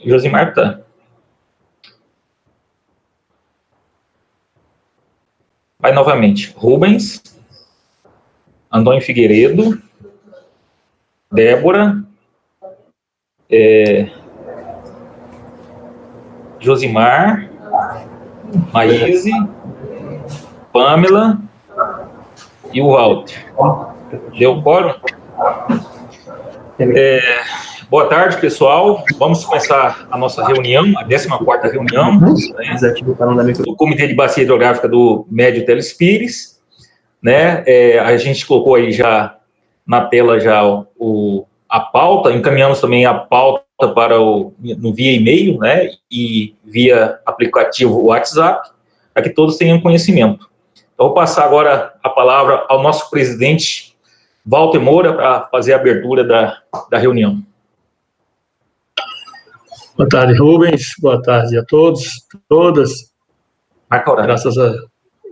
Josimar tá. Vai novamente. Rubens, Antônio Figueiredo, Débora, Josimar, Maíse, Pamela e o Walter. Deu quórum? Boa tarde, pessoal. Vamos começar a nossa reunião, a 14ª reunião, né, do Comitê de Bacia Hidrográfica do Médio Telespires, né? A gente colocou aí já na tela já a pauta, encaminhamos também a pauta via e-mail, né, e via aplicativo WhatsApp, para que todos tenham conhecimento. Então, vou passar agora a palavra ao nosso presidente, Walter Moura, para fazer a abertura da reunião. Boa tarde, Rubens. Boa tarde a todos, todas.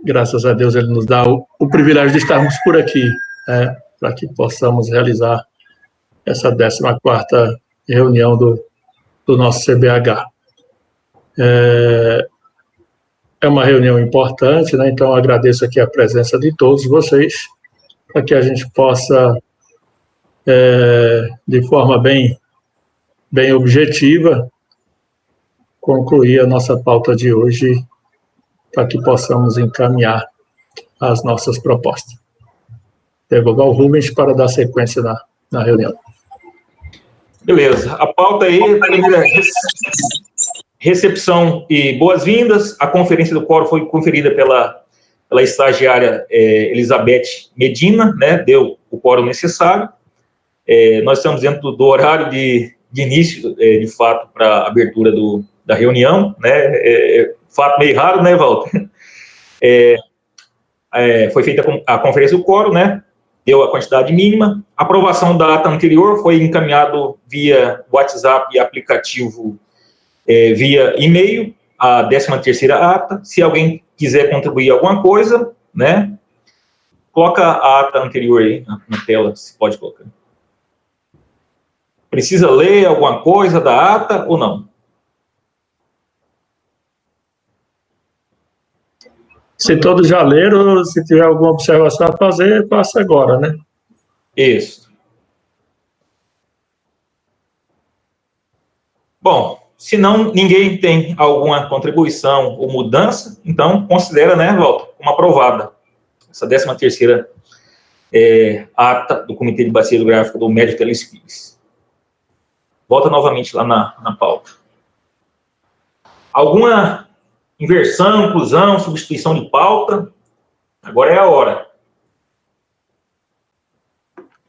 Graças a Deus, ele nos dá o privilégio de estarmos por aqui, né, para que possamos realizar essa 14ª reunião do nosso CBH. É uma reunião importante, né, então agradeço aqui a presença de todos vocês, para que a gente possa, de forma bem objetiva, concluir a nossa pauta de hoje, para que possamos encaminhar as nossas propostas. Devolvo ao Rubens para dar sequência na reunião. Beleza. A pauta aí, primeira recepção e boas-vindas. A conferência do quórum foi conferida pela estagiária Elizabeth Medina, né, deu o quórum necessário. Nós estamos dentro do horário de início, de fato, para a abertura da reunião, né, fato meio raro, né, Walter? Foi feita a conferência do quórum, né, deu a quantidade mínima. A aprovação da ata anterior foi encaminhado via WhatsApp e aplicativo via e-mail, a 13ª ata. Se alguém quiser contribuir alguma coisa, né, coloca a ata anterior aí na tela, se pode colocar. Precisa ler alguma coisa da ata ou não? Se todos já leram, se tiver alguma observação a fazer, passa agora, né? Isso. Bom, se não, ninguém tem alguma contribuição ou mudança, então considera, né, Walter, como aprovada essa 13ª ata do Comitê de Bacia Hidrográfica do Médio Telespires. Volta novamente lá na pauta. Alguma inversão, inclusão, substituição de pauta? Agora é a hora.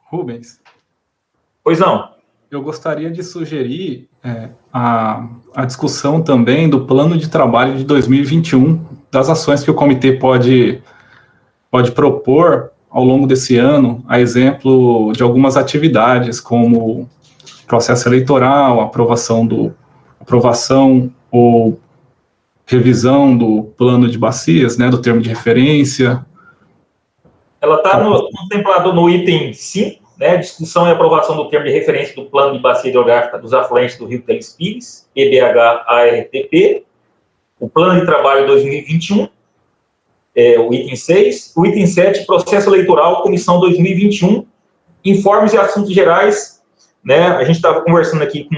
Rubens. Pois não. Eu gostaria de sugerir a discussão também do plano de trabalho de 2021, das ações que o comitê pode propor ao longo desse ano, a exemplo de algumas atividades, como processo eleitoral, aprovação ou revisão do plano de bacias, né, do termo de referência. Ela está contemplado no item 5, né, discussão e aprovação do termo de referência do plano de bacia hidrográfica dos afluentes do Rio Telespires, PBH-ARTP, o plano de trabalho 2021, o item 6, o item 7, processo eleitoral, comissão 2021, informes e assuntos gerais, né, a gente estava conversando aqui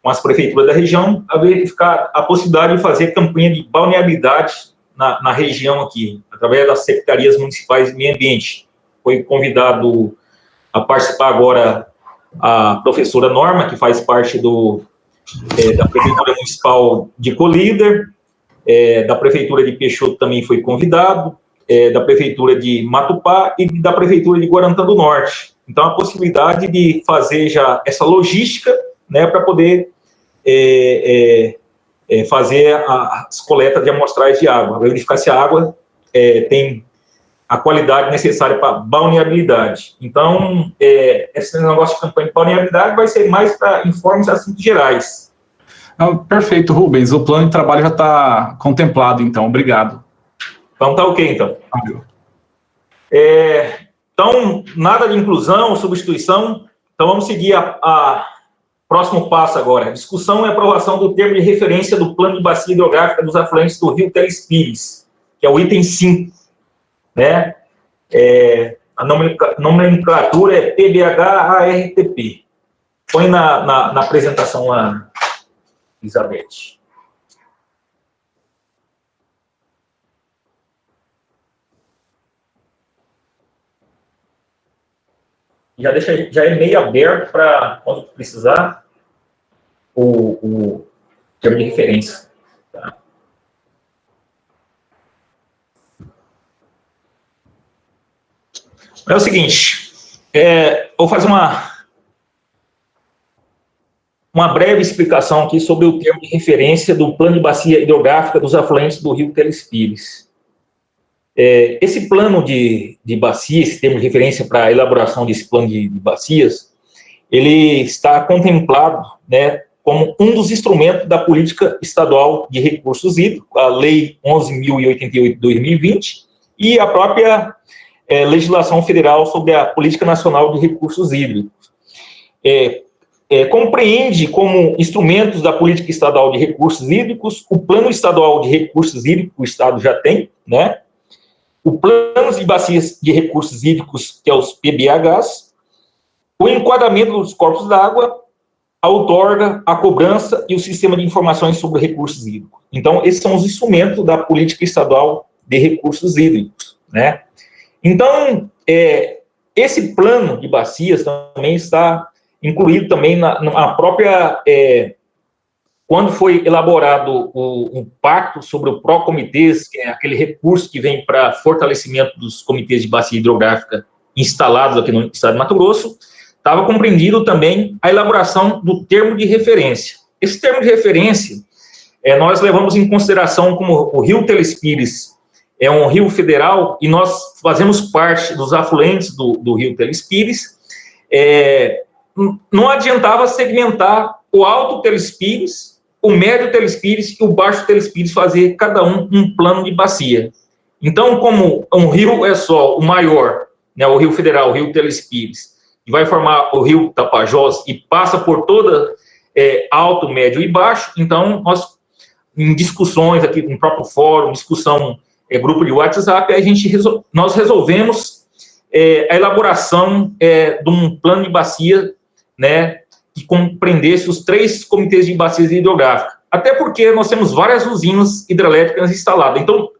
com as prefeituras da região, a verificar a possibilidade de fazer campanha de balneabilidade na região aqui, através das secretarias municipais de meio ambiente. Foi convidado a participar agora a professora Norma, que faz parte da Prefeitura Municipal de Colíder, da Prefeitura de Peixoto também foi convidado, da Prefeitura de Matupá e da Prefeitura de Guarantã do Norte. Então, a possibilidade de fazer já essa logística, né, para poder fazer as coletas de amostragem de água, verificar se a água tem a qualidade necessária para balneabilidade. Então, esse negócio de campanha de balneabilidade vai ser mais para informes e assuntos gerais. Perfeito, Rubens. O plano de trabalho já está contemplado, então. Obrigado. Então, tá ok, então. Então, nada de inclusão ou substituição. Então, vamos seguir a próximo passo agora, discussão e aprovação do termo de referência do Plano de Bacia Hidrográfica dos afluentes do Rio Telespires, que é o item 5, né? A nomenclatura é PBH-ARTP. Põe na apresentação lá, Elizabeth. Já é meio aberto para, quando precisar, o termo de referência. Tá? É o seguinte, vou fazer uma breve explicação aqui sobre o termo de referência do Plano de Bacia Hidrográfica dos afluentes do Rio Telespires. Esse plano de bacia, esse termo de referência para a elaboração desse plano de bacias, ele está contemplado, né, como um dos instrumentos da política estadual de recursos hídricos, a Lei 11.088 de 2020 e a própria legislação federal sobre a Política Nacional de Recursos Hídricos. Compreende como instrumentos da política estadual de recursos hídricos o Plano Estadual de Recursos Hídricos, o Estado já tem, né? O Plano de Bacias de Recursos Hídricos, que é os PBHs, o enquadramento dos corpos d'água, a outorga, a cobrança e o sistema de informações sobre recursos hídricos. Então, esses são os instrumentos da política estadual de recursos hídricos, né? Então, esse plano de bacias também está incluído também na própria... quando foi elaborado um pacto sobre o PROComitês, que é aquele recurso que vem para fortalecimento dos comitês de bacia hidrográfica instalados aqui no estado de Mato Grosso, estava compreendido também a elaboração do termo de referência. Esse termo de referência, nós levamos em consideração como o Rio Telespires é um rio federal e nós fazemos parte dos afluentes do Rio Telespires. Não adiantava segmentar o Alto Telespires, o Médio Telespires e o Baixo Telespires, fazer cada um plano de bacia. Então, como um rio é só o maior, né, o Rio Federal, o Rio Telespires, que vai formar o Rio Tapajós e passa por toda Alto, Médio e Baixo, então nós, em discussões aqui no próprio fórum, discussão, grupo de WhatsApp, nós resolvemos a elaboração de um plano de bacia, né, que compreendesse os 3 comitês de bacias hidrográficas. Até porque nós temos várias usinas hidrelétricas instaladas, então,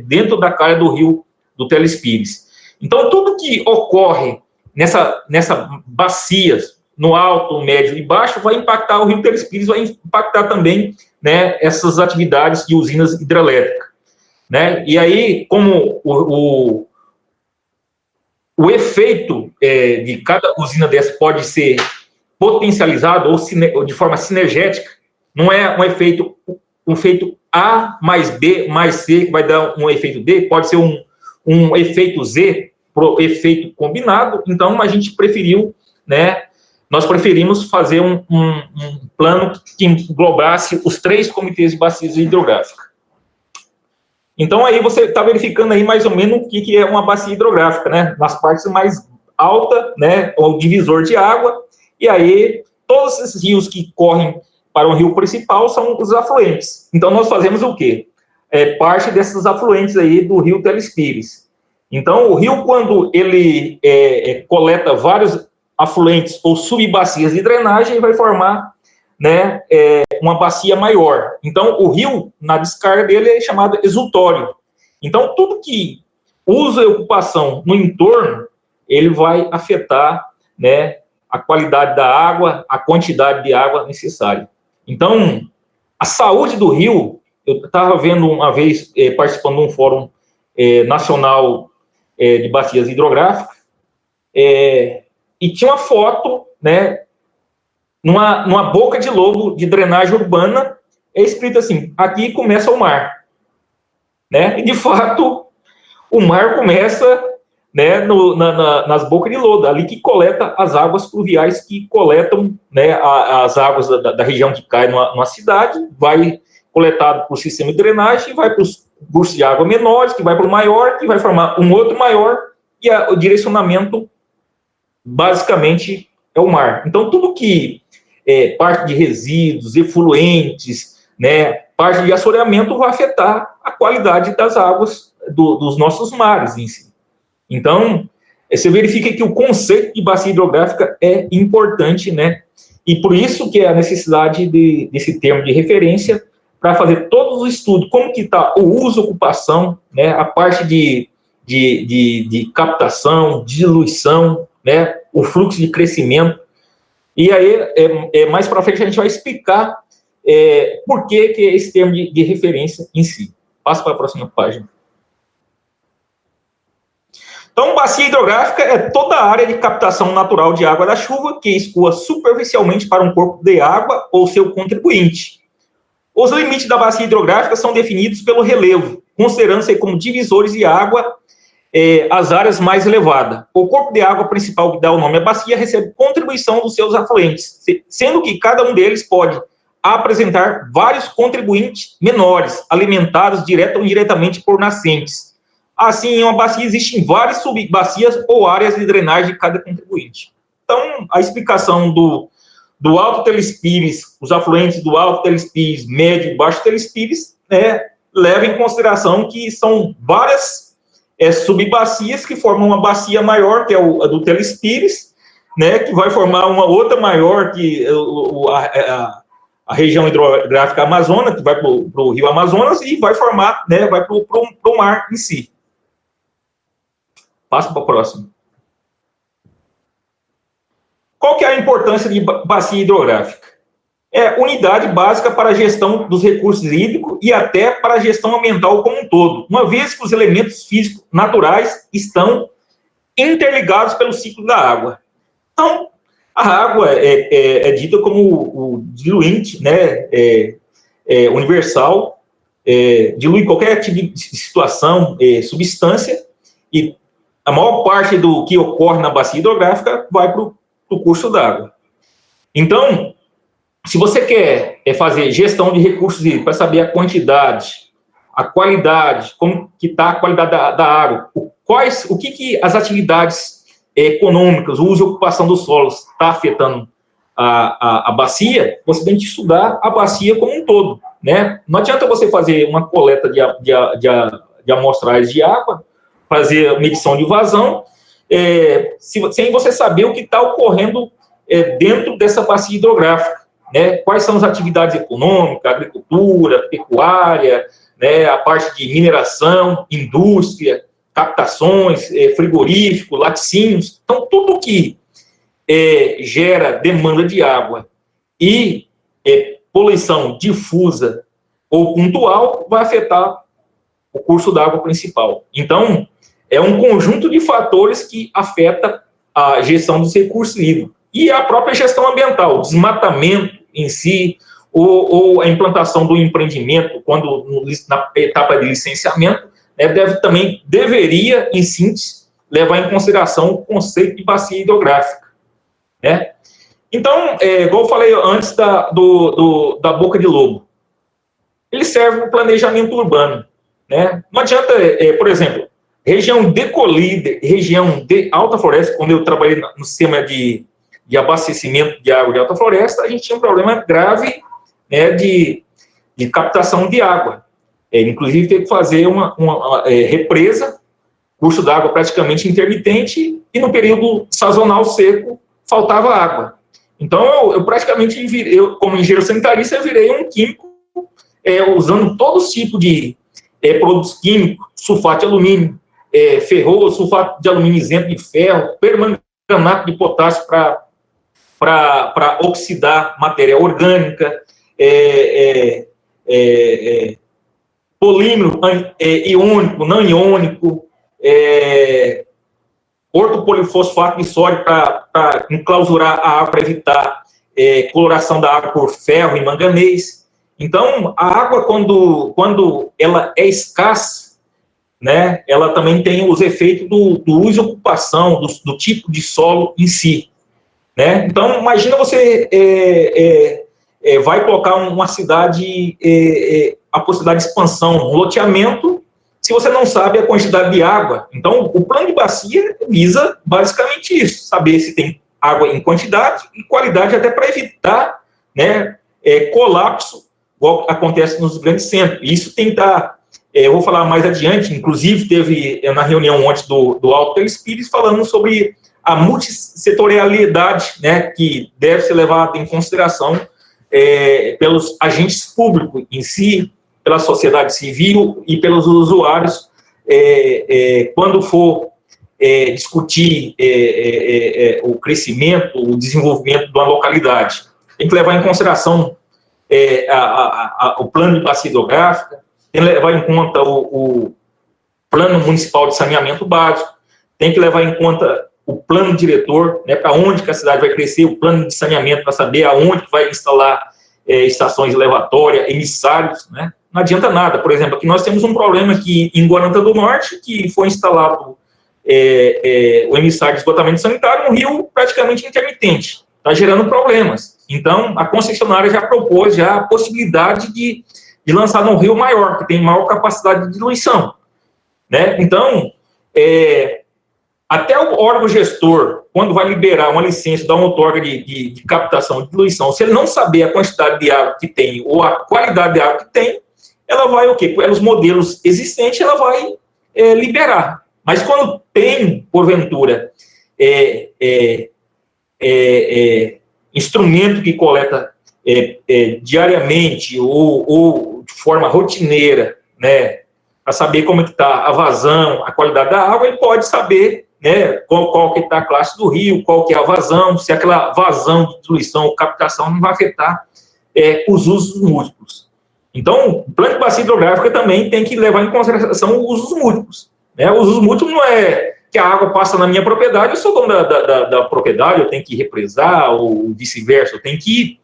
dentro da calha do rio do Telespires. Então, tudo que ocorre nessa bacia, no alto, médio e baixo, vai impactar o rio Telespires, vai impactar também, né, essas atividades de usinas hidrelétricas, né? E aí, como o efeito de cada usina dessa pode ser potencializado ou de forma sinergética, não é um efeito A mais B mais C que vai dar um efeito D, pode ser um efeito Z, efeito combinado. Então, a gente preferiu, né, nós preferimos fazer um plano que englobasse os 3 comitês de bacias hidrográficas. Então, aí você está verificando aí mais ou menos o que é uma bacia hidrográfica, né? Nas partes mais altas, né, o divisor de água, e aí todos esses rios que correm para o rio principal são os afluentes. Então, nós fazemos o quê? Parte desses afluentes aí do rio Telespires. Então, o rio, quando ele coleta vários afluentes ou subbacias de drenagem, vai formar, né, uma bacia maior. Então, o rio, na descarga dele, é chamado exultório. Então, tudo que usa e ocupação no entorno, ele vai afetar, né, a qualidade da água, a quantidade de água necessária. Então, a saúde do rio, eu estava vendo uma vez, participando de um fórum nacional de bacias hidrográficas, e tinha uma foto, né, numa boca de lobo de drenagem urbana, escrito assim: aqui começa o mar, né? E de fato o mar começa, né, nas bocas de lodo, ali que coleta as águas pluviais que coletam, né, as águas da região que cai numa cidade, vai coletado por sistema de drenagem, vai para os cursos de água menores, que vai para o maior, que vai formar um outro maior, e o direcionamento basicamente é o mar. Então, tudo que parte de resíduos, efluentes, né, parte de assoreamento, vai afetar a qualidade das águas dos nossos mares em si. Então, você verifica que o conceito de bacia hidrográfica é importante, né? E por isso que é a necessidade desse termo de referência para fazer todos os estudos, como que está o uso, ocupação, né? A parte de captação, diluição, né? O fluxo de crescimento. E aí, mais para frente, a gente vai explicar por que é esse termo de referência em si. Passa para a próxima página. Então, bacia hidrográfica é toda a área de captação natural de água da chuva que escoa superficialmente para um corpo de água ou seu contribuinte. Os limites da bacia hidrográfica são definidos pelo relevo, considerando-se como divisores de água as áreas mais elevadas. O corpo de água principal que dá o nome à bacia recebe contribuição dos seus afluentes, sendo que cada um deles pode apresentar vários contribuintes menores, alimentados direta ou indiretamente por nascentes. Assim, em uma bacia existem várias subbacias ou áreas de drenagem de cada contribuinte. Então, a explicação do Alto Telespires, os afluentes do Alto Telespires, Médio e Baixo Telespires, leva em consideração que são várias subbacias que formam uma bacia maior, que é a do Telespires, né, que vai formar uma outra maior, que a região hidrográfica Amazônia, que vai para o rio Amazonas, e vai formar, né, vai para o mar em si. Passa para o próximo. Qual que é a importância de bacia hidrográfica? É unidade básica para a gestão dos recursos hídricos e até para a gestão ambiental como um todo, uma vez que os elementos físicos naturais estão interligados pelo ciclo da água. Então, a água é dita como o diluente, né, universal, dilui qualquer tipo de situação, substância, e a maior parte do que ocorre na bacia hidrográfica vai para o curso d'água. Então, se você quer fazer gestão de recursos hídricos para saber a quantidade, a qualidade, como que está a qualidade da água, o que as atividades econômicas, o uso e ocupação dos solos está afetando a bacia, você tem que estudar a bacia como um todo, né? Não adianta você fazer uma coleta de amostragens de água, fazer medição de vazão, sem você saber o que está ocorrendo dentro dessa bacia hidrográfica, né? Quais são as atividades econômicas, agricultura, pecuária, né? A parte de mineração, indústria, captações, frigorífico, laticínios. Então, tudo que gera demanda de água e poluição difusa ou pontual vai afetar o curso d'água principal. Então, é um conjunto de fatores que afeta a gestão dos recursos hídricos. E a própria gestão ambiental, desmatamento em si, ou a implantação do empreendimento, na etapa de licenciamento, deveria, em síntese, levar em consideração o conceito de bacia hidrográfica, né? Então, igual eu falei antes da boca de lobo, ele serve para o planejamento urbano, né? Não adianta, por exemplo, região decolida, região de alta floresta, quando eu trabalhei no sistema de abastecimento de água de alta floresta, a gente tinha um problema grave, né, de captação de água. Inclusive, teve que fazer uma represa, curso d'água praticamente intermitente, e no período sazonal seco, faltava água. Então, eu praticamente, como engenheiro sanitarista, eu virei um químico, usando todos os tipos de produtos químicos, sulfato de alumínio, ferroso, sulfato de alumínio isento de ferro, permanganato de potássio para oxidar matéria orgânica, polímero iônico, não iônico, ortopolifosfato de sódio para enclausurar a água, para evitar cloração da água por ferro e manganês. Então, a água, quando ela é escassa, né, ela também tem os efeitos do uso e ocupação, do tipo de solo em si, né? Então, imagina você vai colocar uma cidade, a possibilidade de expansão, um loteamento, se você não sabe a quantidade de água. Então, o plano de bacia visa basicamente isso, saber se tem água em quantidade e qualidade, até para evitar, né, colapso, igual acontece nos grandes centros. Isso tem que estar, eu vou falar mais adiante, inclusive teve na reunião ontem do Alto Espírito falando sobre a multissetorialidade, né, que deve ser levada em consideração pelos agentes públicos em si, pela sociedade civil e pelos usuários, quando for discutir o crescimento, o desenvolvimento de uma localidade. Tem que levar em consideração o plano de bacia hidrográfica, tem que levar em conta o plano municipal de saneamento básico, tem que levar em conta o plano diretor, né, para onde que a cidade vai crescer, o plano de saneamento para saber aonde que vai instalar estações elevatórias, emissários, né? Não adianta nada. Por exemplo, aqui nós temos um problema aqui em Guarantã do Norte, que foi instalado o emissário de esgotamento sanitário no rio praticamente intermitente. Está gerando problemas. Então, a concessionária já propôs a possibilidade de lançar num rio maior, que tem maior capacidade de diluição, né? Então, até o órgão gestor, quando vai liberar uma licença, dar uma outorga de captação, de diluição, se ele não saber a quantidade de água que tem ou a qualidade de água que tem, ela vai o quê? Pelos modelos existentes, ela vai liberar. Mas quando tem, porventura, instrumento que coleta diariamente ou de forma rotineira, né, para saber como é que está a vazão, a qualidade da água, ele pode saber, né, qual que está a classe do rio, qual que é a vazão, se aquela vazão de diluição ou captação não vai afetar os usos múltiplos. Então, o plano de bacia hidrográfica também tem que levar em consideração os usos múltiplos, né? Os usos múltiplos não é que a água passa na minha propriedade, eu sou dono da propriedade, eu tenho que represar, ou vice-versa, eu tenho que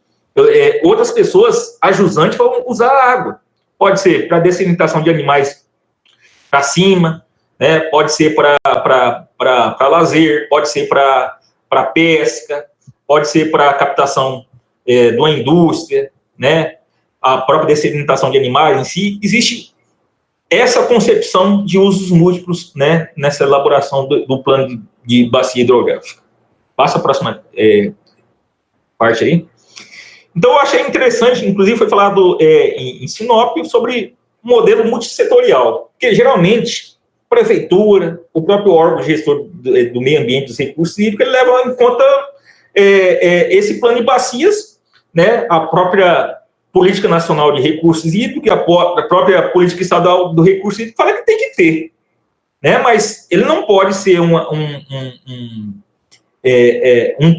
outras pessoas, ajusantes, vão usar a água. Pode ser para dessalinização de animais para cima, né? Pode ser para lazer, pode ser para pesca, pode ser para captação de uma indústria, né? A própria dessalinização de animais em si. Existe essa concepção de usos múltiplos, né, nessa elaboração do plano de bacia hidrográfica. Passa a próxima parte aí. Então, eu achei interessante, inclusive foi falado em Sinop, sobre modelo multissetorial, porque geralmente a prefeitura, o próprio órgão gestor do meio ambiente, dos recursos hídricos, ele leva em conta esse plano de bacias, né, a própria Política Nacional de Recursos Hídricos e a própria Política Estadual do Recurso Hídrico fala que tem que ter, né, mas ele não pode ser um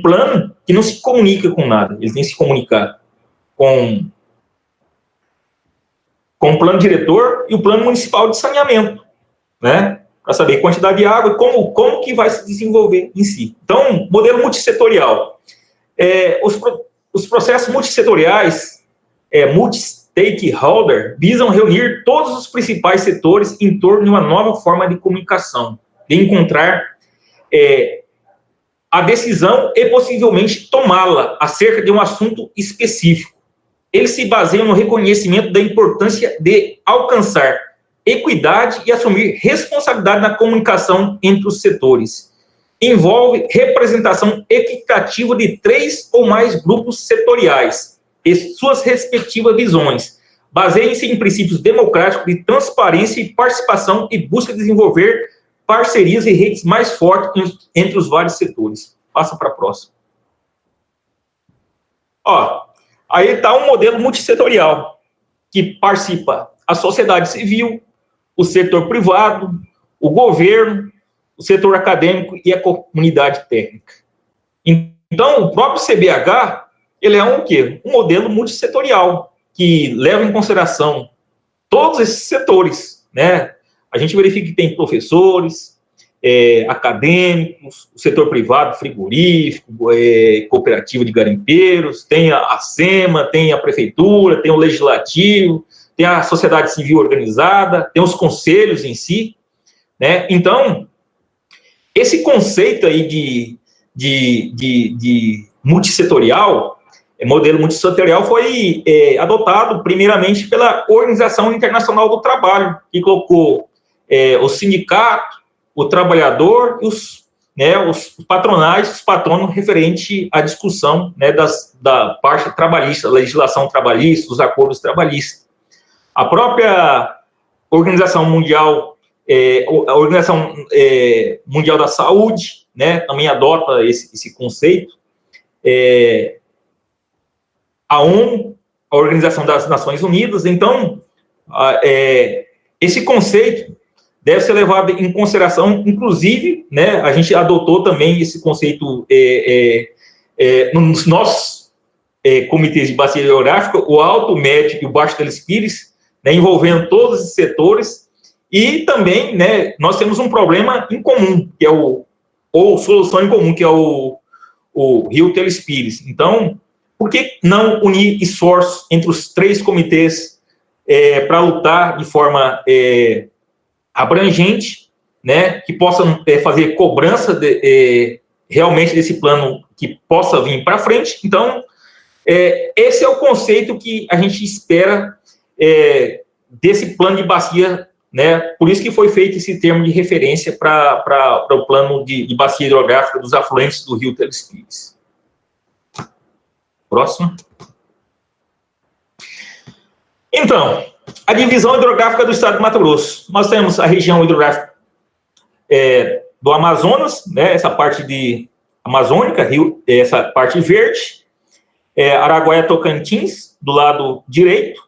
plano que não se comunica com nada, ele tem que se comunicar com o plano diretor e o plano municipal de saneamento, né, para saber a quantidade de água e como que vai se desenvolver em si. Então, modelo multissetorial. Os processos multissetoriais, multi-stakeholder, visam reunir todos os principais setores em torno de uma nova forma de comunicação, de encontrar a decisão e possivelmente tomá-la acerca de um assunto específico. Eles se baseiam no reconhecimento da importância de alcançar equidade e assumir responsabilidade na comunicação entre os setores. Envolve representação equitativa de 3 ou mais grupos setoriais e suas respectivas visões. Baseiem-se em princípios democráticos de transparência e participação e busca desenvolver parcerias e redes mais fortes entre os vários setores. Passa para a próxima. Aí está um modelo multissetorial, que participa a sociedade civil, o setor privado, o governo, o setor acadêmico e a comunidade técnica. Então, o próprio CBH, ele é um modelo multissetorial, que leva em consideração todos esses setores, né? A gente verifica que tem professores, acadêmicos, o setor privado, frigorífico, cooperativa de garimpeiros, tem a SEMA, tem a prefeitura, tem o legislativo, tem a sociedade civil organizada, tem os conselhos em si, né? Então, esse conceito aí de multissetorial, modelo multissetorial, foi adotado primeiramente pela Organização Internacional do Trabalho, que colocou o sindicato, o trabalhador e né, os patronais, os patronos referente à discussão, né, da parte trabalhista, legislação trabalhista, os acordos trabalhistas. A própria Organização Mundial, a Organização Mundial da Saúde, né, também adota esse conceito. A ONU, a Organização das Nações Unidas. Então, esse conceito deve ser levado em consideração, inclusive, né, a gente adotou também esse conceito nos nossos comitês de bacia geográfica, o alto, o médio e o baixo Teles-Pires, né, envolvendo todos os setores, e também, né, nós temos um problema em comum, que é ou solução em comum, que é o rio Teles-Pires. Então, por que não unir esforços entre os 3 comitês para lutar de forma abrangente, né, que possam fazer cobrança realmente desse plano que possa vir para frente? Então, esse é o conceito que a gente espera desse plano de bacia, né? Por isso que foi feito esse termo de referência para o plano de bacia hidrográfica dos afluentes do rio Teles-Pires. Próximo. Então, a divisão hidrográfica do estado de Mato Grosso. Nós temos a região hidrográfica do Amazonas, né, essa parte amazônica, essa parte verde, Araguaia-Tocantins, do lado direito,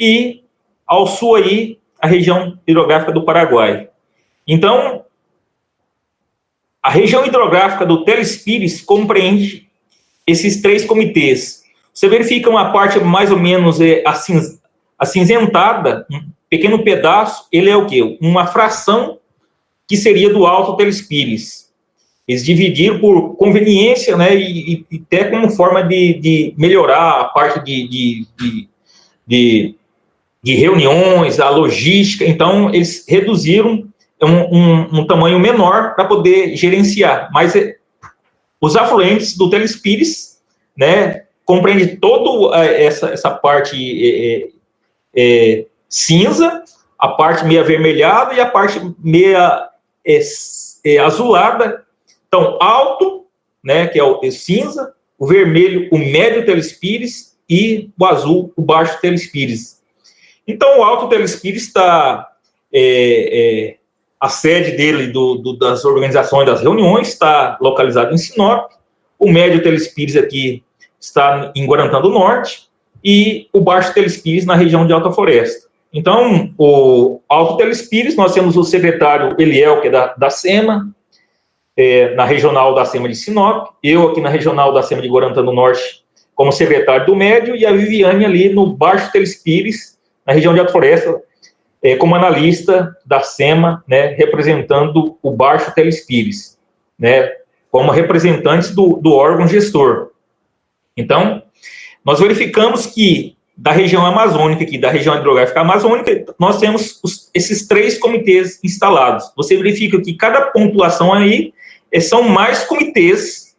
e ao sul aí, a região hidrográfica do Paraguai. Então, a região hidrográfica do Teles-Pires compreende esses 3 comitês. Você verifica uma parte mais ou menos acinzentada, um pequeno pedaço, ele é o quê? Uma fração que seria do Alto Teles-Pires. Eles dividiram por conveniência, né, e até como forma de melhorar a parte de reuniões, a logística. Então, eles reduziram um tamanho menor para poder gerenciar. Mas os afluentes do Teles-Pires, né, compreende toda essa parte cinza, a parte meio avermelhada e a parte meia azulada. Então, alto, né, que é o cinza, o vermelho, o médio Teles-Pires, e o azul, o baixo Teles-Pires. Então, o alto Teles-Pires está, a sede dele, das organizações, das reuniões, está localizado em Sinop. O médio Teles-Pires aqui está em Guarantã do Norte, e o baixo Teles-Pires na região de Alta Floresta. Então, o alto Teles-Pires, nós temos o secretário Eliel, que é da SEMA, na regional da SEMA de Sinop, eu aqui na regional da SEMA de Guarantã do Norte, como secretário do médio, e a Viviane ali no baixo Teles-Pires, na região de Alta Floresta, como analista da SEMA, né, representando o baixo Teles-Pires, né, como representantes do órgão gestor. Então, nós verificamos que da região amazônica, aqui, da região hidrográfica amazônica, nós temos esses 3 comitês instalados. Você verifica que cada pontuação aí são mais comitês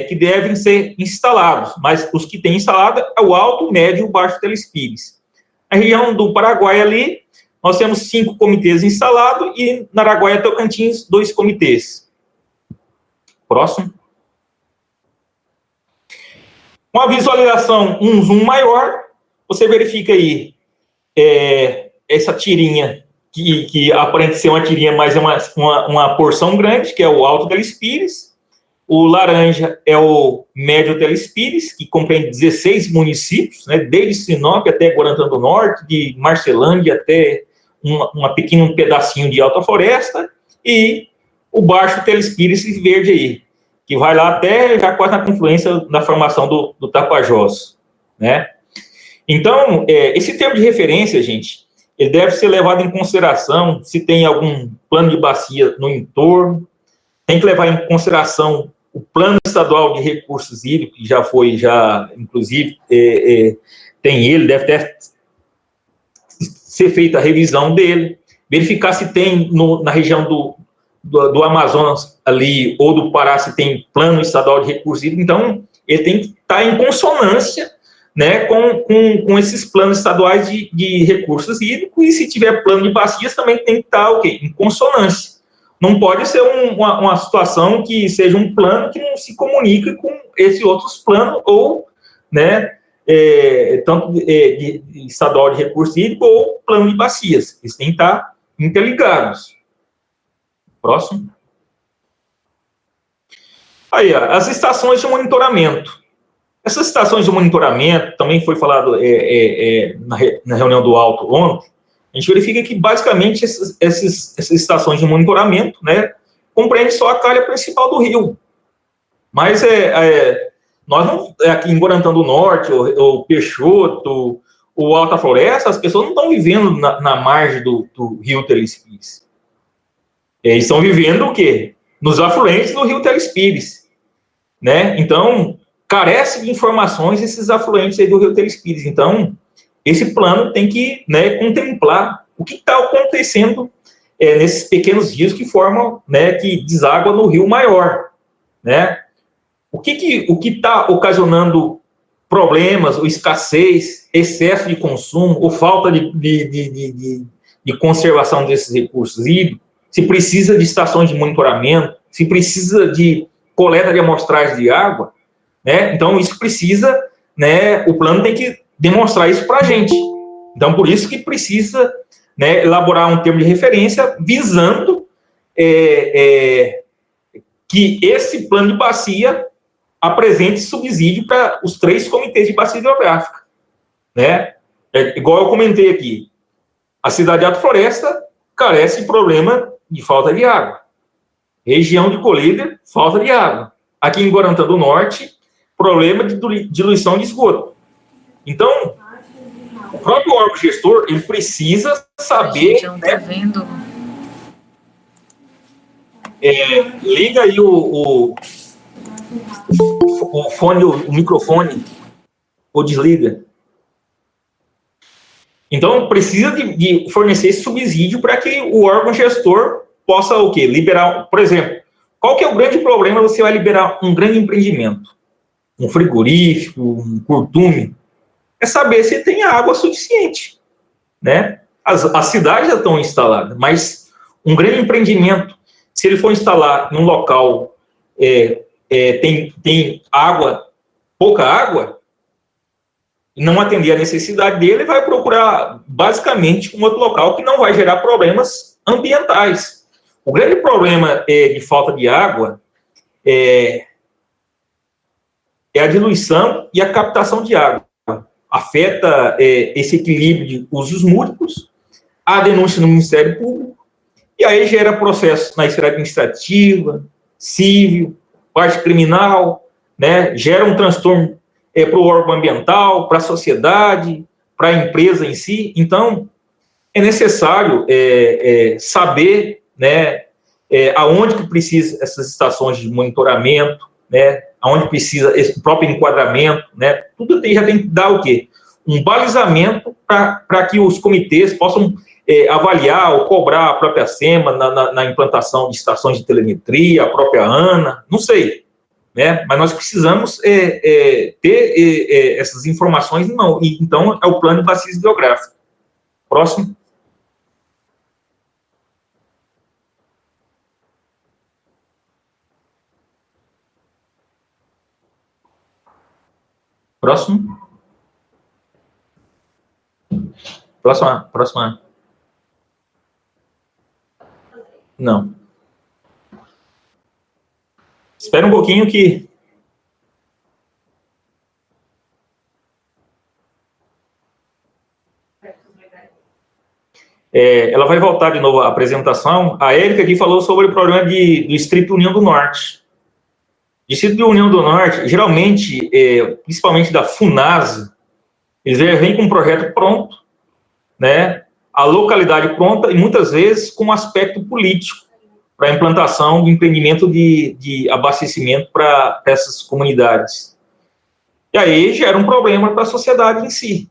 que devem ser instalados, mas os que têm instalado é o alto, o médio e o baixo Teles-Pires. A região do Paraguai ali, nós temos 5 comitês instalados e na Araguaia-Tocantins, 2 comitês. Próximo. Uma visualização, um zoom maior, você verifica aí essa tirinha, que aparenta ser uma tirinha, mas é uma porção grande, que é o Alto Teles-Pires. O laranja é o Médio Teles-Pires, que compreende 16 municípios, né, desde Sinop até Guarantã do Norte, de Marcelândia até um pequeno pedacinho de Alta Floresta, e o Baixo Teles-Pires verde aí, que vai lá até já quase na confluência da formação do Tapajós, né? Então, esse termo de referência, gente, ele deve ser levado em consideração se tem algum plano de bacia no entorno, tem que levar em consideração o plano estadual de recursos hídricos, que inclusive, tem ele, deve ter ser feita a revisão dele, verificar se tem na região do Amazonas ali, ou do Pará, se tem plano estadual de recursos hídricos. Então, ele tem que estar em consonância, né, com esses planos estaduais de recursos hídricos, e se tiver plano de bacias, também tem que estar em consonância. não pode ser uma situação que seja um plano que não se comunique com esses outros planos, ou, né, tanto de estadual de recurso hídrico ou plano de bacias. Eles têm que estar interligados. Próximo. Aí, ó, as estações de monitoramento. Essas estações de monitoramento, também foi falado na reunião do Alto ontem, a gente verifica que, basicamente, essas estações de monitoramento, né, compreendem só a calha principal do rio. Mas nós não, aqui em Guarantã do Norte, ou Peixoto, ou Alta Floresta, as pessoas não estão vivendo na margem do rio Telespires. Eles estão vivendo o quê? Nos afluentes do rio Telespires, né? Então, carece de informações esses afluentes aí do rio Telespires. Então, esse plano tem que, né, contemplar o que está acontecendo nesses pequenos rios que formam, né, que deságua no rio maior, né? O que está ocasionando problemas, ou escassez, excesso de consumo, ou falta de conservação desses recursos hídricos? Se precisa de estações de monitoramento, se precisa de coleta de amostragem de água, né? Então, isso precisa, né, o plano tem que demonstrar isso para a gente. Então, por isso que precisa, né, elaborar um termo de referência visando que esse plano de bacia apresente subsídio para os 3 comitês de bacia hidrográfica, né? Igual eu comentei aqui, a cidade de Alta Floresta carece de problema de falta de água. Região de Colíder, falta de água. Aqui em Guarantã do Norte, problema de diluição de esgoto. Então, o próprio órgão gestor, ele precisa saber... Gente, eu não tô vendo. Liga aí o fone, o microfone, ou desliga. Então, precisa de fornecer esse subsídio para que o órgão gestor possa o quê? Liberar, por exemplo, qual que é o grande problema? Você vai liberar um grande empreendimento, um frigorífico, um curtume, é saber se tem água suficiente, né? As cidades já estão instaladas, mas um grande empreendimento, se ele for instalar num local tem água, pouca água, e não atender a necessidade dele, ele vai procurar, basicamente, um outro local que não vai gerar problemas ambientais. O grande problema de falta de água é a diluição e a captação de água. Afeta esse equilíbrio de usos múltiplos, a denúncia no Ministério Público, e aí gera processo na esfera administrativa, civil, parte criminal, né? Gera um transtorno para o órgão ambiental, para a sociedade, para a empresa em si. Então, é necessário saber, né, aonde que precisa essas estações de monitoramento, né, aonde precisa esse próprio enquadramento, né, tudo já tem que dar o quê? Um balizamento para que os comitês possam avaliar ou cobrar a própria SEMA na implantação de estações de telemetria, a própria ANA, não sei, né, mas nós precisamos ter essas informações, não, e, então é o plano de bacia hidrográfica. Próximo. Próximo. Próxima. Não. Espera um pouquinho que... ela vai voltar de novo à apresentação. A Érica aqui falou sobre o problema do Distrito União do Norte. Distrito de União do Norte, geralmente, principalmente da FUNASA, eles vêm com um projeto pronto, né, a localidade pronta, e muitas vezes com um aspecto político, para a implantação do empreendimento de abastecimento para essas comunidades. E aí gera um problema para a sociedade em si.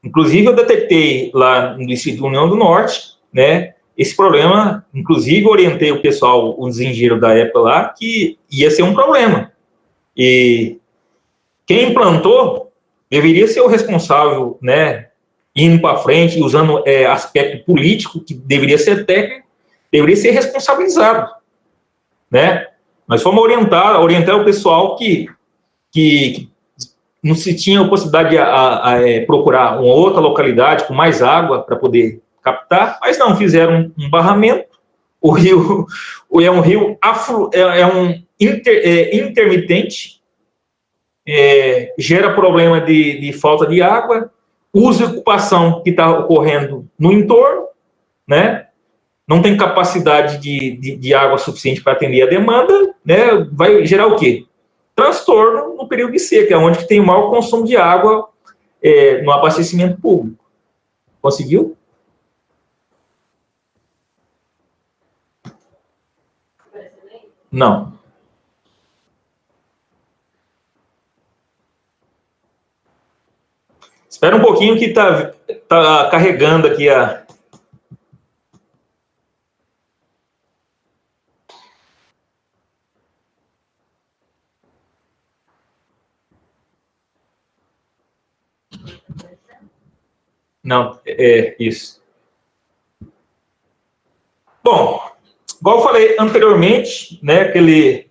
Inclusive, eu detectei lá no Distrito de União do Norte, né, esse problema, inclusive, orientei o pessoal, os engenheiros da época lá, que ia ser um problema. E quem implantou deveria ser o responsável, né, indo para frente, usando aspecto político, que deveria ser técnico, deveria ser responsabilizado, né? Nós fomos orientar o pessoal que não se tinha a possibilidade de procurar uma outra localidade com mais água para poder captar, mas não, fizeram um barramento. O rio é um rio intermitente, gera problema de falta de água, uso e ocupação que está ocorrendo no entorno, né? Não tem capacidade de água suficiente para atender a demanda, né? Vai gerar o quê? Transtorno no período de seca, onde que tem o maior consumo de água no abastecimento público. Conseguiu? Não. Espera um pouquinho que tá carregando aqui a... Não, isso. Bom, igual eu falei anteriormente, né, aquele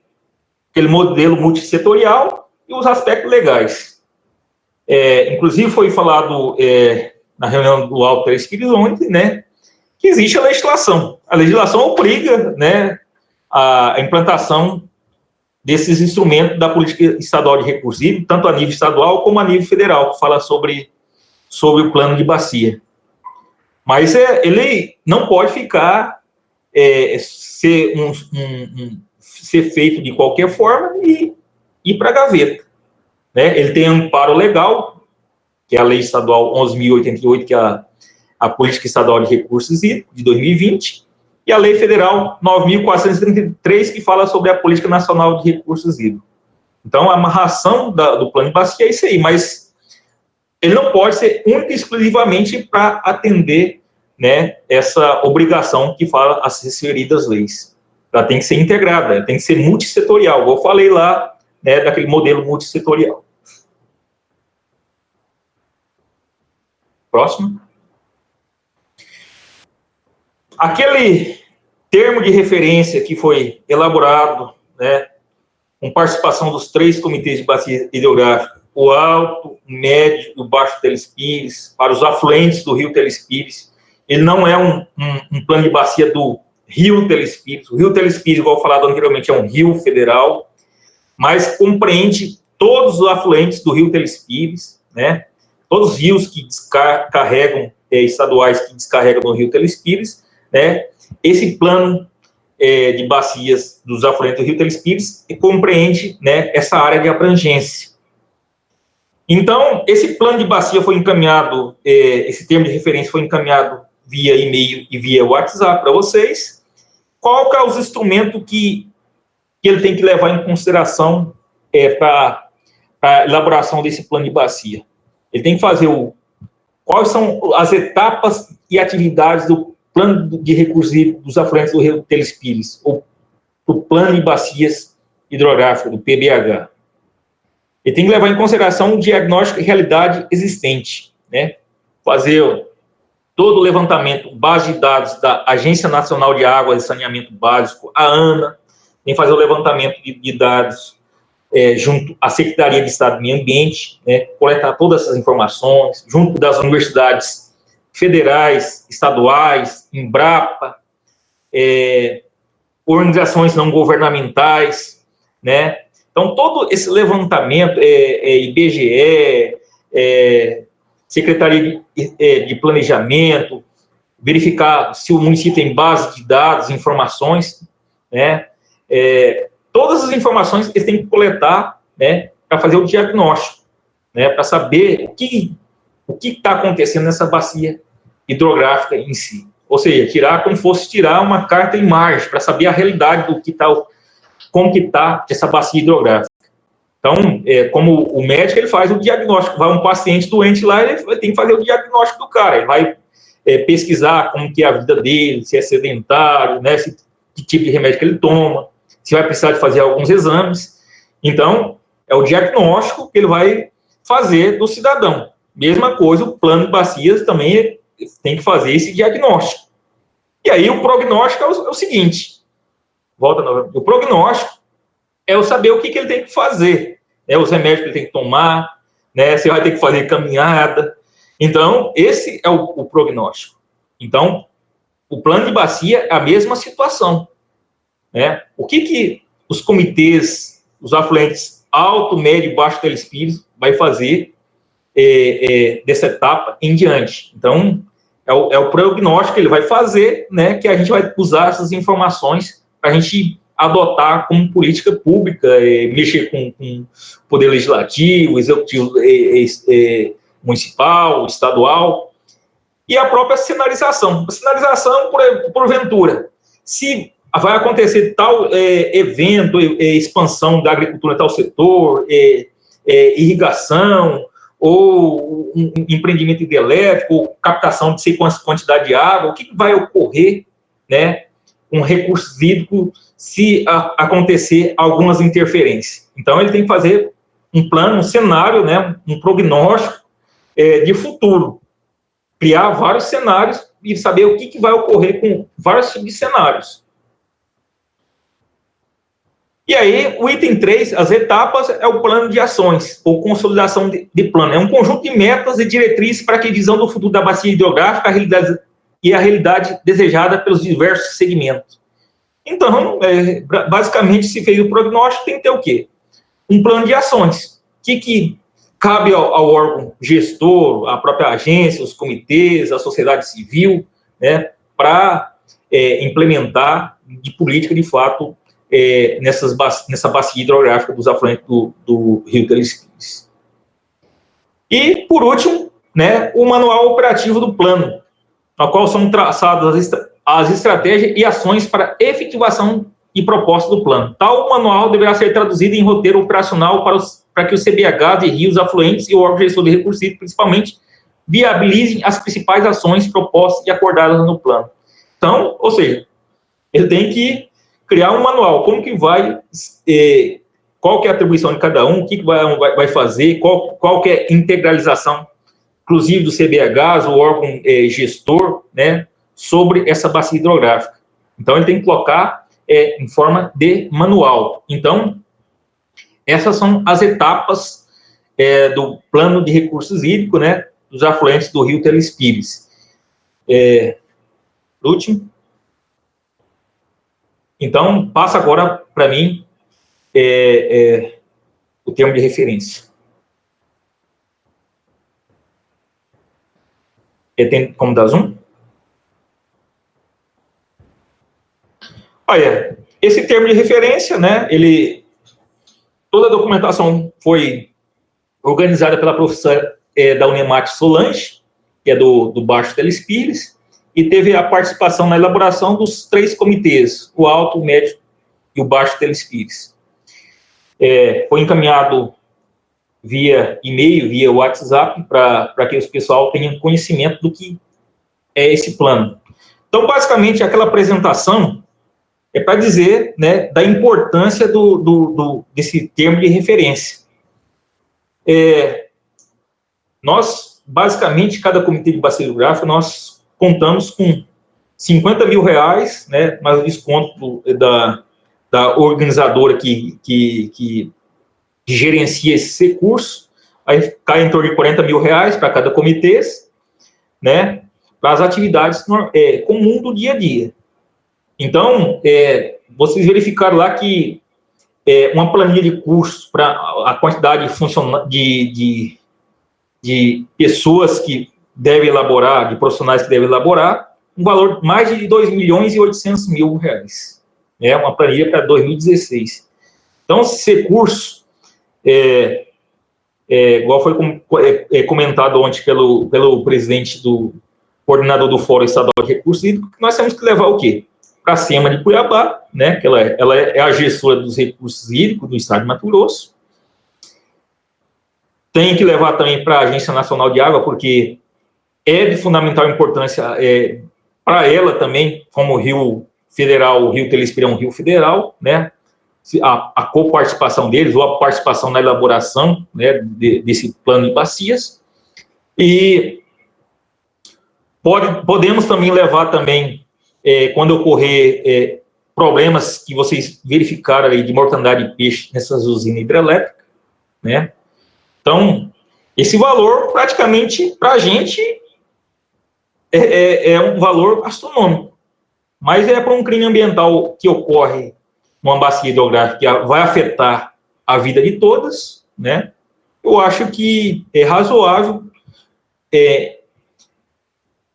modelo multissetorial e os aspectos legais. Inclusive foi falado na reunião do Alto Telespires ontem, né, que existe a legislação. A legislação obriga, né, a implantação desses instrumentos da política estadual de recursos hídricos, tanto a nível estadual como a nível federal, que fala sobre o plano de bacia. Mas ele não pode ficar, ser feito de qualquer forma e ir para a gaveta, né? Ele tem um amparo legal, que é a Lei Estadual 11.088, que é a Política Estadual de Recursos Hídricos, de 2020, e a Lei Federal 9.433, que fala sobre a Política Nacional de Recursos Hídricos. Então, a amarração do plano de bacia é isso aí, mas ele não pode ser única e exclusivamente para atender, né, essa obrigação que fala as referidas leis. Ela tem que ser integrada, ela tem que ser multissetorial, como eu falei lá, né, daquele modelo multissetorial. Próximo. Aquele termo de referência que foi elaborado, né, com participação dos 3 comitês de bacia hidrográfica, o Alto, o Médio e o Baixo Telespires, para os afluentes do Rio Telespires. Ele não é um plano de bacia do Rio Telespires. O Rio Telespires, igual falado anteriormente, é um rio federal, mas compreende todos os afluentes do Rio Telespires, né? Todos os rios que descarregam, estaduais que descarregam no Rio Telespires, né? Esse plano de bacias dos afluentes do Rio Telespires compreende, né, essa área de abrangência. Então, esse plano de bacia foi encaminhado, esse termo de referência foi encaminhado via e-mail e via WhatsApp para vocês. Qual que é os instrumentos que ele tem que levar em consideração para a elaboração desse plano de bacia? Ele tem que fazer quais são as etapas e atividades do plano de recursos dos afluentes do Rio Telespires, ou do plano de bacias hidrográficas, do PBH. Ele tem que levar em consideração o diagnóstico e realidade existente, né? Fazer todo o levantamento, base de dados da Agência Nacional de Água e Saneamento Básico, a ANA, tem que fazer o levantamento de dados junto à Secretaria de Estado do Meio Ambiente, né? Coletar todas essas informações, junto das universidades federais, estaduais, Embrapa, organizações não governamentais, né? Então, todo esse levantamento, IBGE, Secretaria de Planejamento, verificar se o município tem base de dados, informações, né? Todas as informações eles têm que coletar, né, para fazer o diagnóstico, né, para saber o que está acontecendo nessa bacia hidrográfica em si. Ou seja, como se fosse tirar uma carta em imagem, para saber a realidade do que está, como que está essa bacia hidrográfica. Então, como o médico, ele faz o diagnóstico. Vai um paciente doente lá, ele tem que fazer o diagnóstico do cara. Ele vai pesquisar como que é a vida dele, se é sedentário, né, que tipo de remédio que ele toma, se vai precisar de fazer alguns exames. Então, é o diagnóstico que ele vai fazer do cidadão. Mesma coisa, o plano de bacias também tem que fazer esse diagnóstico. E aí o prognóstico é o seguinte, volta novamente, o prognóstico é o saber o que ele tem que fazer, né, os remédios que ele tem que tomar, né, você vai ter que fazer caminhada. Então, esse é o prognóstico. Então, o plano de bacia é a mesma situação, né? O que os comitês, os afluentes alto, médio e baixo telespíritos vai fazer dessa etapa em diante? Então, é o prognóstico que ele vai fazer, né, que a gente vai usar essas informações para a gente adotar como política pública, mexer com o poder legislativo, executivo municipal, estadual, e a própria sinalização. A sinalização, porventura, se vai acontecer tal evento, expansão da agricultura em tal setor, irrigação, ou um empreendimento hidrelétrico, ou captação de sei quantas quantidade de água, o que vai ocorrer, né, com recursos hídricos se acontecer algumas interferências. Então, ele tem que fazer um plano, um cenário, né, um prognóstico de futuro, criar vários cenários e saber o que vai ocorrer com vários tipos de cenários. E aí, o item 3, as etapas, é o plano de ações, ou consolidação de plano. É um conjunto de metas e diretrizes para que visão do futuro da bacia hidrográfica a realidade desejada pelos diversos segmentos. Então, basicamente, se fez o prognóstico, tem que ter o quê? Um plano de ações. O que cabe ao órgão gestor, à própria agência, os comitês, a sociedade civil, né, para implementar de política, de fato, nessa bacia hidrográfica dos afluentes do Rio Telespires. E, por último, né, o manual operativo do plano, no qual são traçadas as estratégias e ações para efetivação e proposta do plano. Tal manual deverá ser traduzido em roteiro operacional para que os CBH de rios afluentes e o órgão gestor de recursos hídricos, principalmente, viabilizem as principais ações propostas e acordadas no plano. Então, ou seja, ele tem que criar um manual, como que vai, qual que é a atribuição de cada um, o que vai fazer, qual que é a integralização, inclusive do CBHs, o órgão gestor, né, sobre essa bacia hidrográfica. Então, ele tem que colocar em forma de manual. Então, essas são as etapas do plano de recursos hídricos, né, dos afluentes do Rio Telespires. Último. Então, passa agora para mim o termo de referência. Tem como dar zoom? Olha, esse termo de referência, né, toda a documentação foi organizada pela professora da Unemate Solange, que é do Baixo Telespires, e teve a participação na elaboração dos 3 comitês, o Alto, o Médio e o Baixo Telespires. Foi encaminhado via e-mail, via WhatsApp, para que o pessoal tenha conhecimento do que é esse plano. Então, basicamente, aquela apresentação é para dizer, né, da importância desse termo de referência. Nós, basicamente, cada comitê de bacia hidrográfica, nós contamos com 50 mil reais, né, mais o desconto da organizadora que gerencia esses recursos, aí cai em torno de 40 mil reais para cada comitê, né, para as atividades comuns do dia a dia. Então, vocês verificaram lá que uma planilha de cursos para a quantidade de pessoas que devem elaborar, de profissionais que devem elaborar, um valor de mais de 2.800.000 reais. É uma planilha para 2016. Então, esse recurso, igual foi comentado ontem pelo presidente do coordenador do Fórum Estadual de Recursos Hídricos, nós temos que levar o quê? Para a SEMA de Cuiabá, né, que ela é a gestora dos recursos hídricos do estado de Mato Grosso. Tem que levar também para a Agência Nacional de Água, porque é de fundamental importância para ela também, como rio federal, o Rio Telespires é um rio federal, né, a coparticipação deles, ou a participação na elaboração, né, desse plano de bacias. E podemos também levar também quando ocorrer problemas que vocês verificaram aí de mortandade de peixe nessas usinas hidrelétricas, né? Então, esse valor, praticamente, para a gente, é um valor astronômico. Mas para um crime ambiental que ocorre numa bacia hidrográfica que vai afetar a vida de todas, né? Eu acho que é razoável,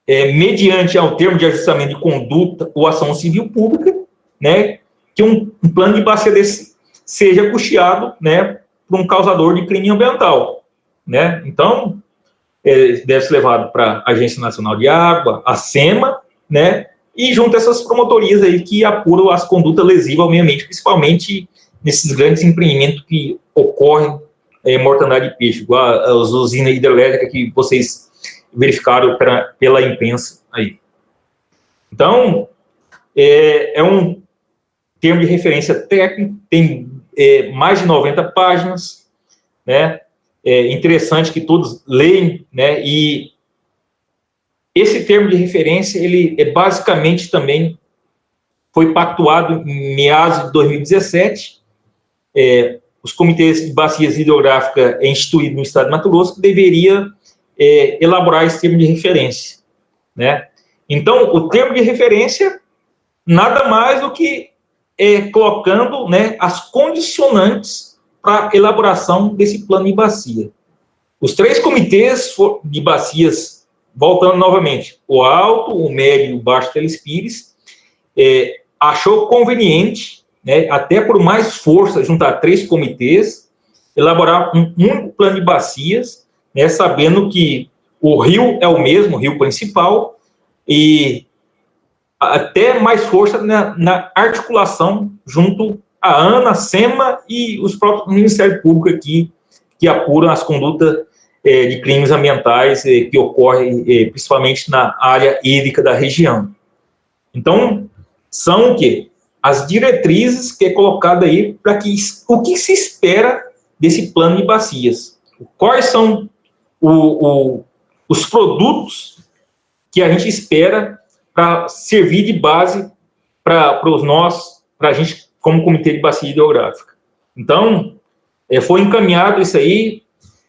mediante ao termo de ajustamento de conduta ou ação civil pública, né, que um plano de bacia desse seja custeado, né, por um causador de crime ambiental, né? Então, deve ser levado para a Agência Nacional de Água, a SEMA, né, e junto a essas promotorias aí que apuram as condutas lesivas ao meio ambiente, principalmente nesses grandes empreendimentos que ocorrem mortandade de peixe, igual as usinas hidrelétricas que vocês verificaram pela imprensa aí. Então, é um termo de referência técnico, tem mais de 90 páginas, né? É interessante que todos leem, né? E esse termo de referência, ele basicamente também foi pactuado em meados de 2017, os comitês de bacias hidrográficas instituídos no estado de Mato Grosso que deveria elaborar esse termo de referência, né? Então, o termo de referência nada mais do que colocando, né, as condicionantes para a elaboração desse plano de bacia. Os 3 comitês de bacias, voltando novamente, o Alto, o Médio e o Baixo Telespires, achou conveniente, né, até por mais força, juntar 3 comitês, elaborar um único plano de bacias, né, sabendo que o rio é o mesmo, o rio principal, e até mais força na articulação junto à ANA, SEMA e os próprios Ministérios Públicos aqui, que apuram as condutas de crimes ambientais que ocorrem principalmente na área hídrica da região. Então, são o quê? As diretrizes que é colocado aí para que o que se espera desse plano de bacias. Quais são os produtos que a gente espera para servir de base para a gente, como Comitê de Bacia Hidrográfica. Então, foi encaminhado isso aí.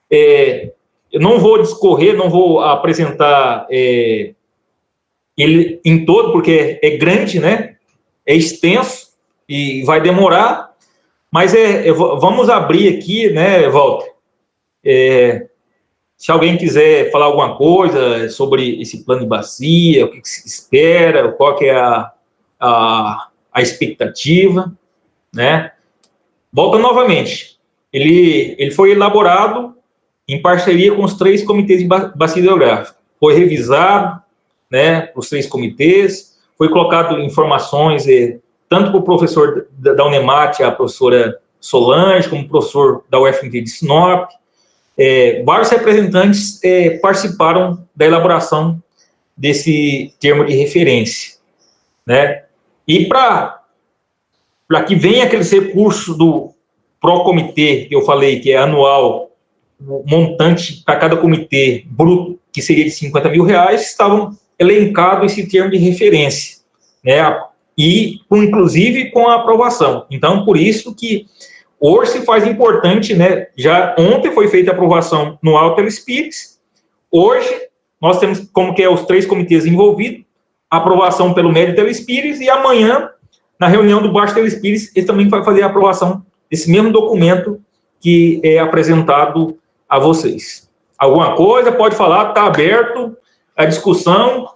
Eu não vou discorrer, não vou apresentar ele em todo, porque é grande, né? É extenso e vai demorar, mas vamos abrir aqui, né, Walter? Se alguém quiser falar alguma coisa sobre esse plano de bacia, o que se espera, qual que é a expectativa, né? Volta novamente. Ele foi elaborado em parceria com os 3 comitês de bacia hidrográfica. Foi revisado, né, os 3 comitês, foi colocado informações tanto para o professor da Unemate, a professora Solange, como o professor da UFMT de Sinop. Vários representantes participaram da elaboração desse termo de referência, né? E para que venha aqueles recursos do Procomitê, que eu falei, que é anual, o montante para cada comitê bruto, que seria de R$50 mil, estavam elencados esse termo de referência, né? E, inclusive, com a aprovação. Então, por isso que hoje se faz importante, né? Já ontem foi feita a aprovação no Alto Telespires, hoje nós temos como que os 3 comitês envolvidos, aprovação pelo Médio Telespires, e amanhã, na reunião do Baixo Telespires, eles também vão fazer a aprovação desse mesmo documento que é apresentado a vocês. Alguma coisa, pode falar, está aberto a discussão.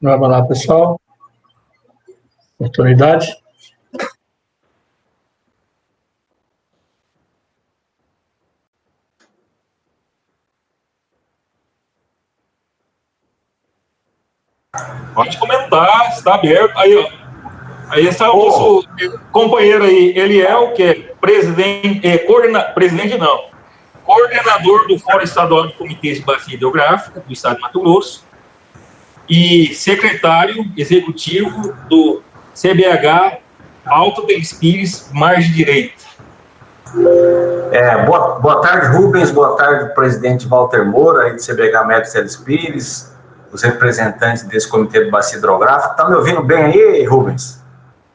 Vamos lá, pessoal. Oportunidade. Pode comentar, está aberto. Aí, ó. Aí está o nosso companheiro aí, Eliel, que é presidente, coordenador do Fórum Estadual de Comitês de Bacia Hidrográfica do Estado de Mato Grosso. e secretário executivo do CBH Alto Teles Pires, margem direita. Boa tarde, Rubens. Boa tarde, presidente Walter Moura, aí do CBH Médio Teles Pires, os representantes desse Comitê de Bacia Hidrográfica. Tá me ouvindo bem aí, Rubens?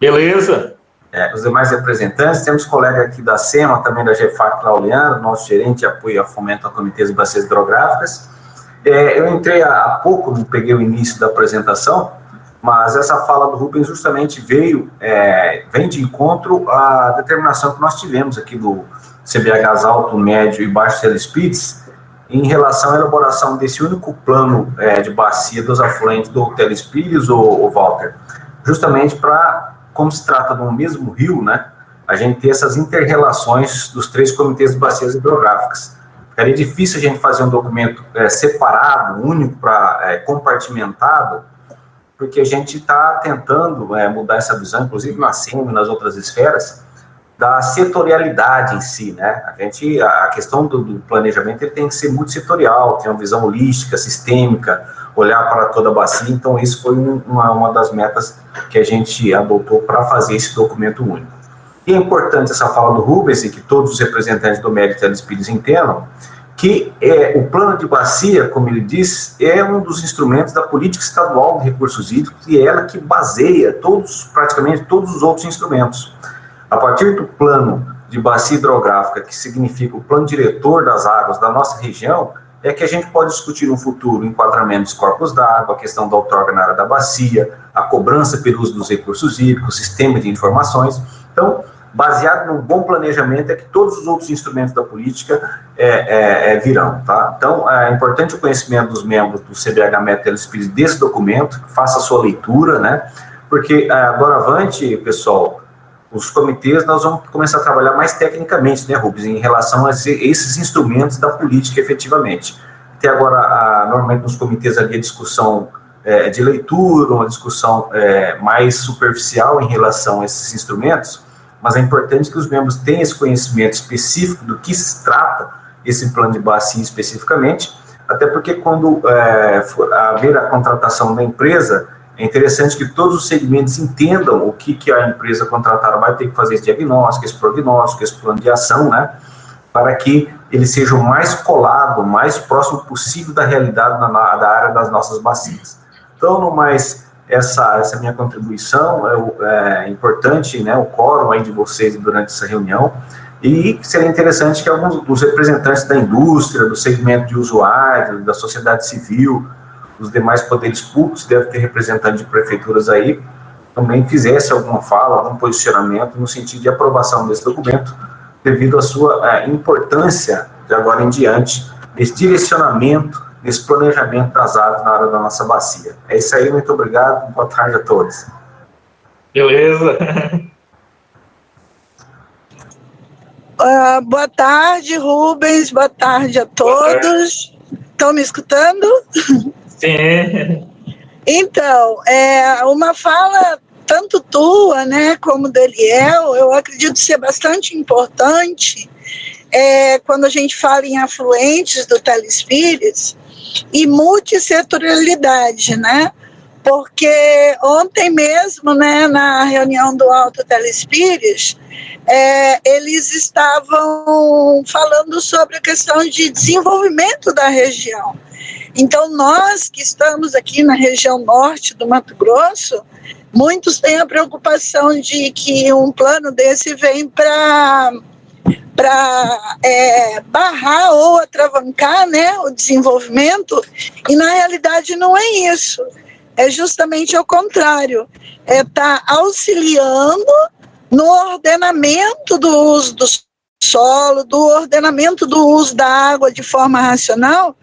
Beleza. Os demais representantes, temos colega aqui da SEMA, também da GEFAC Lauliano, nosso gerente de apoio a fomento a comitês de bacias hidrográficas. Eu entrei há pouco, não peguei o início da apresentação, mas essa fala do Rubens justamente vem de encontro à determinação que nós tivemos aqui do CBHs Alto, Médio e Baixo Teles Pires em relação à elaboração desse único plano de bacia dos afluentes do Teles Pires, o Walter, justamente para, como se trata de um mesmo rio, né, a gente ter essas inter-relações dos 3 comitês de bacias hidrográficas. Ficaria difícil a gente fazer um documento separado, único, compartimentado, porque a gente está tentando mudar essa visão, inclusive na SEMA e nas outras esferas, da setorialidade em si, né? A questão do planejamento ele tem que ser multissetorial, ter uma visão holística, sistêmica, olhar para toda a bacia. Então, isso foi uma das metas que a gente adotou para fazer esse documento único. E é importante essa fala do Rubens, e que todos os representantes do Médio Teles Pires entendam, que o plano de bacia, como ele diz, é um dos instrumentos da política estadual de recursos hídricos e é ela que baseia praticamente todos os outros instrumentos. A partir do plano de bacia hidrográfica, que significa o plano diretor das águas da nossa região, é que a gente pode discutir no futuro o enquadramento dos corpos d'água, a questão da outorga na área da bacia, a cobrança pelo uso dos recursos hídricos, sistema de informações. Então, baseado num bom planejamento, é que todos os outros instrumentos da política virão, tá? Então, é importante o conhecimento dos membros do CBH Médio Teles Pires desse documento, que faça a sua leitura, né? Porque, doravante, pessoal, os comitês, nós vamos começar a trabalhar mais tecnicamente, né, Rubens, em relação a esses instrumentos da política, efetivamente. Até agora, normalmente nos comitês ali a discussão de leitura, uma discussão mais superficial em relação a esses instrumentos, mas é importante que os membros tenham esse conhecimento específico do que se trata esse plano de bacia especificamente, até porque quando for haver a contratação da empresa, é interessante que todos os segmentos entendam o que a empresa contratada vai ter que fazer esse diagnóstico, esse prognóstico, esse plano de ação, né, para que ele seja o mais colado, o mais próximo possível da realidade da área das nossas bacias. Então, no mais, essa minha contribuição é importante, né, o quórum aí de vocês durante essa reunião, e seria interessante que alguns dos representantes da indústria, do segmento de usuário, da sociedade civil, os demais poderes públicos, deve ter representantes de prefeituras aí, também fizesse alguma fala, algum posicionamento no sentido de aprovação desse documento, devido à sua importância, de agora em diante, desse direcionamento, desse planejamento das áreas na área da nossa bacia. É isso aí, muito obrigado, boa tarde a todos. Beleza. Boa tarde, Rubens, boa tarde a todos. Estão me escutando? Sim. Então, uma fala tanto tua, né, como do Eliel, eu acredito ser bastante importante quando a gente fala em afluentes do Teles Pires e multissetorialidade, né? Porque ontem mesmo, né, na reunião do Alto Teles Pires, eles estavam falando sobre a questão de desenvolvimento da região. Então, nós que estamos aqui na região norte do Mato Grosso, muitos têm a preocupação de que um plano desse vem para barrar ou atravancar, né, o desenvolvimento, e na realidade não é isso. É justamente ao contrário. Tá auxiliando no ordenamento do uso do solo, do ordenamento do uso da água de forma racional,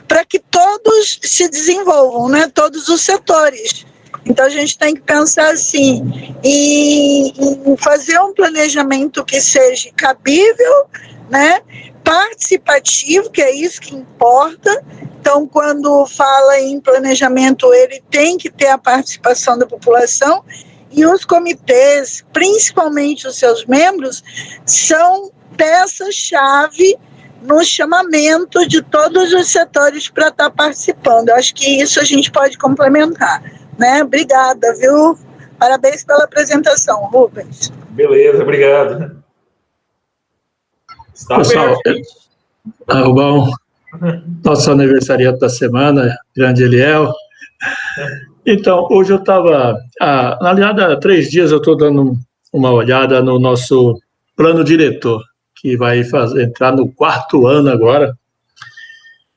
para que todos se desenvolvam, né? Todos os setores. Então, a gente tem que pensar assim, em fazer um planejamento que seja cabível, né? Participativo, que é isso que importa. Então, quando fala em planejamento, ele tem que ter a participação da população, e os comitês, principalmente os seus membros, são peça-chave no chamamento de todos os setores para estar participando. Eu acho que isso a gente pode complementar, né? Obrigada, viu? Parabéns pela apresentação, Rubens. Beleza, obrigado. Está Pessoal, aberto. Rubão, nosso aniversariante da semana, grande Eliel. Então, hoje eu estava, na realidade, há 3 dias eu estou dando uma olhada no nosso plano diretor, que vai entrar no 4º ano agora,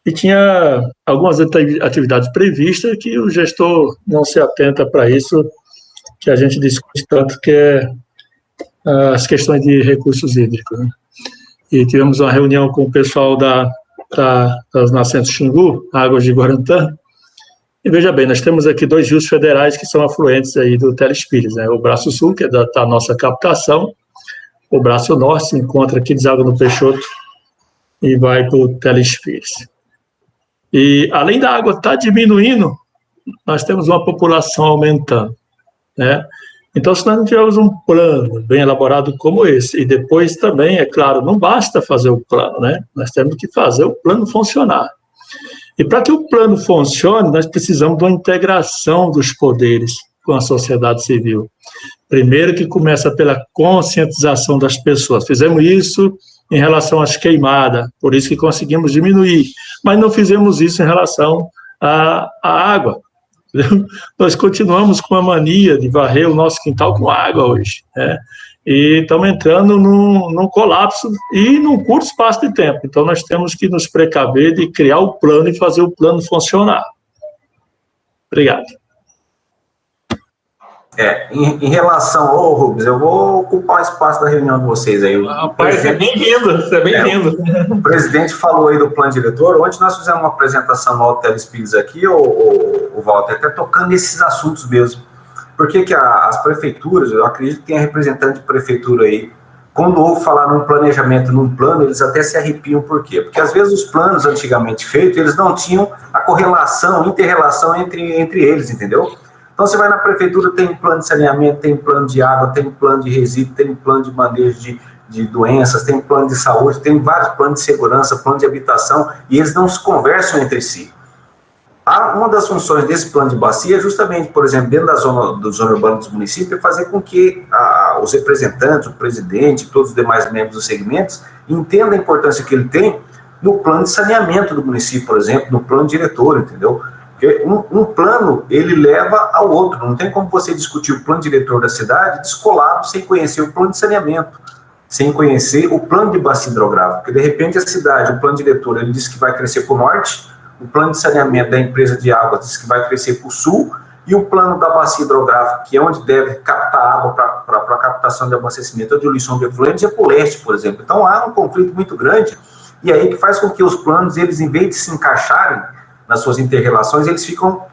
e tinha algumas atividades previstas que o gestor não se atenta para isso, que a gente discute tanto, que é as questões de recursos hídricos, né? E tivemos uma reunião com o pessoal das nascentes Xingu, Águas de Guarantã, e veja bem, nós temos aqui 2 rios federais que são afluentes aí do Telespires, né? O Braço Sul, que é da nossa captação, o Braço Norte se encontra aqui, deságua no Peixoto e vai para o Telespires. E além da água estar diminuindo, nós temos uma população aumentando, né? Então, se nós não tivermos um plano bem elaborado como esse, e depois também, é claro, não basta fazer o plano, né? Nós temos que fazer o plano funcionar. E para que o plano funcione, nós precisamos de uma integração dos poderes com a sociedade civil. Primeiro que começa pela conscientização das pessoas. Fizemos isso em relação às queimadas, por isso que conseguimos diminuir. Mas não fizemos isso em relação à água. Nós continuamos com a mania de varrer o nosso quintal com água hoje, né? E estamos entrando num colapso e num curto espaço de tempo. Então, nós temos que nos precaver de criar o plano e fazer o plano funcionar. Obrigado. Em relação ao Rubens, eu vou ocupar o espaço da reunião de vocês aí. Rapaz, você é bem-vindo, você é bem-vindo. O presidente falou aí do plano diretor. Ontem nós fizemos uma apresentação no Alto Telespires aqui, o Walter, até tocando nesses assuntos mesmo. Por que as prefeituras, eu acredito que tem representante de prefeitura aí, quando ouve falar num planejamento, num plano, eles até se arrepiam. Por quê? Porque às vezes os planos antigamente feitos, eles não tinham a correlação, interrelação entre eles, entendeu? Então você vai na prefeitura, tem plano de saneamento, tem plano de água, tem plano de resíduo, tem plano de manejo de doenças, tem plano de saúde, tem vários planos de segurança, plano de habitação, e eles não se conversam entre si. Uma das funções desse plano de bacia é justamente, por exemplo, dentro da zona urbana dos municípios, é fazer com que os representantes, o presidente e todos os demais membros dos segmentos entendam a importância que ele tem no plano de saneamento do município, por exemplo, no plano diretor, entendeu? Porque um plano, ele leva ao outro. Não tem como você discutir o plano diretor da cidade descolado sem conhecer o plano de saneamento, sem conhecer o plano de bacia hidrográfica. Porque, de repente, a cidade, o plano diretor, ele diz que vai crescer para o norte, o plano de saneamento da empresa de água diz que vai crescer para o sul, e o plano da bacia hidrográfica, que é onde deve captar água para a captação de abastecimento ou de diluição de efluentes, é para o leste, por exemplo. Então, há um conflito muito grande, e aí que faz com que os planos, eles, em vez de se encaixarem nas suas inter-relações, eles ficam